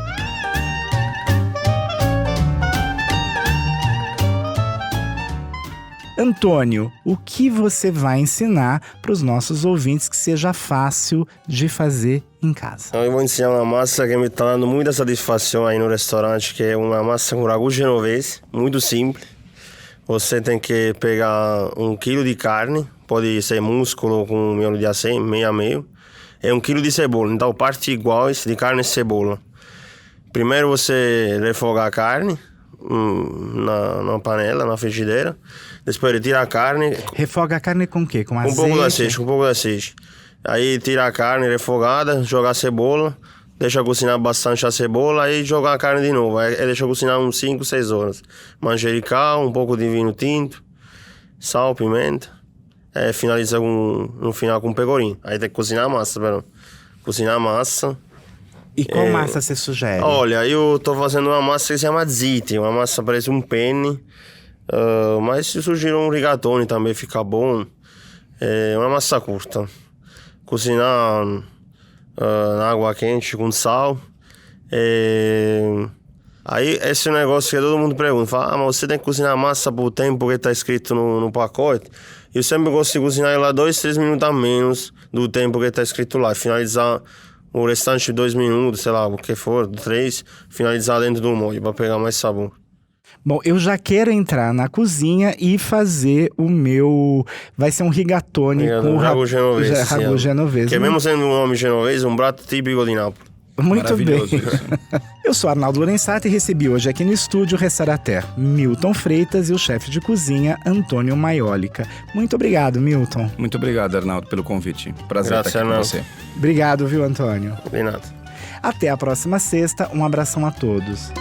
Antônio, o que você vai ensinar para os nossos ouvintes que seja fácil de fazer em casa? Eu vou ensinar uma massa que me está dando muita satisfação aí no restaurante, que é uma massa com ragu genovese, muito simples. Você tem que pegar 1 quilo de carne, pode ser músculo com miolo de acém, meio a meio, e 1 quilo de cebola, então parte iguais de carne e cebola. Primeiro você refoga a carne na panela, na frigideira. Depois ele tira a carne. Refoga a carne com o quê? Com azeite? Um pouco de azeite. Aí tira a carne refogada, joga a cebola, deixa cozinhar bastante a cebola, aí joga a carne de novo. Aí deixa cozinhar uns 5, 6 horas. Manjericão, um pouco de vinho tinto, sal, pimenta. Finaliza no final com pecorino. Aí tem que cozinhar a massa, cozinhar a massa. E qual massa você sugere? Olha, eu tô fazendo uma massa que se chama ziti, uma massa parece um penne, mas se sugiro um rigatoni também fica bom. É uma massa curta. Cozinhar na água quente com sal. Aí esse é um negócio que todo mundo pergunta, fala, mas você tem que cozinhar a massa por tempo que tá escrito no pacote. Eu sempre gosto de cozinhar ela 2, 3 minutos a menos do tempo que tá escrito lá, finalizar o restante de 2 minutos, sei lá, o que for, 3, finalizar dentro do molho para pegar mais sabor. Bom, eu já quero entrar na cozinha e fazer o meu... Vai ser um rigatoni com ragu genovese. Ragu genovese. Que mesmo sendo um nome genovese, um prato típico de Nápoles. Muito bem. Eu sou Arnaldo Lorenzato e recebi hoje aqui no estúdio o restaurateur Milton Freitas e o chefe de cozinha Antônio Maiolica. Muito obrigado, Milton. Muito obrigado, Arnaldo, pelo convite. Prazer estar aqui com você. Obrigado, viu, Antônio? De nada. Até a próxima sexta. Um abração a todos.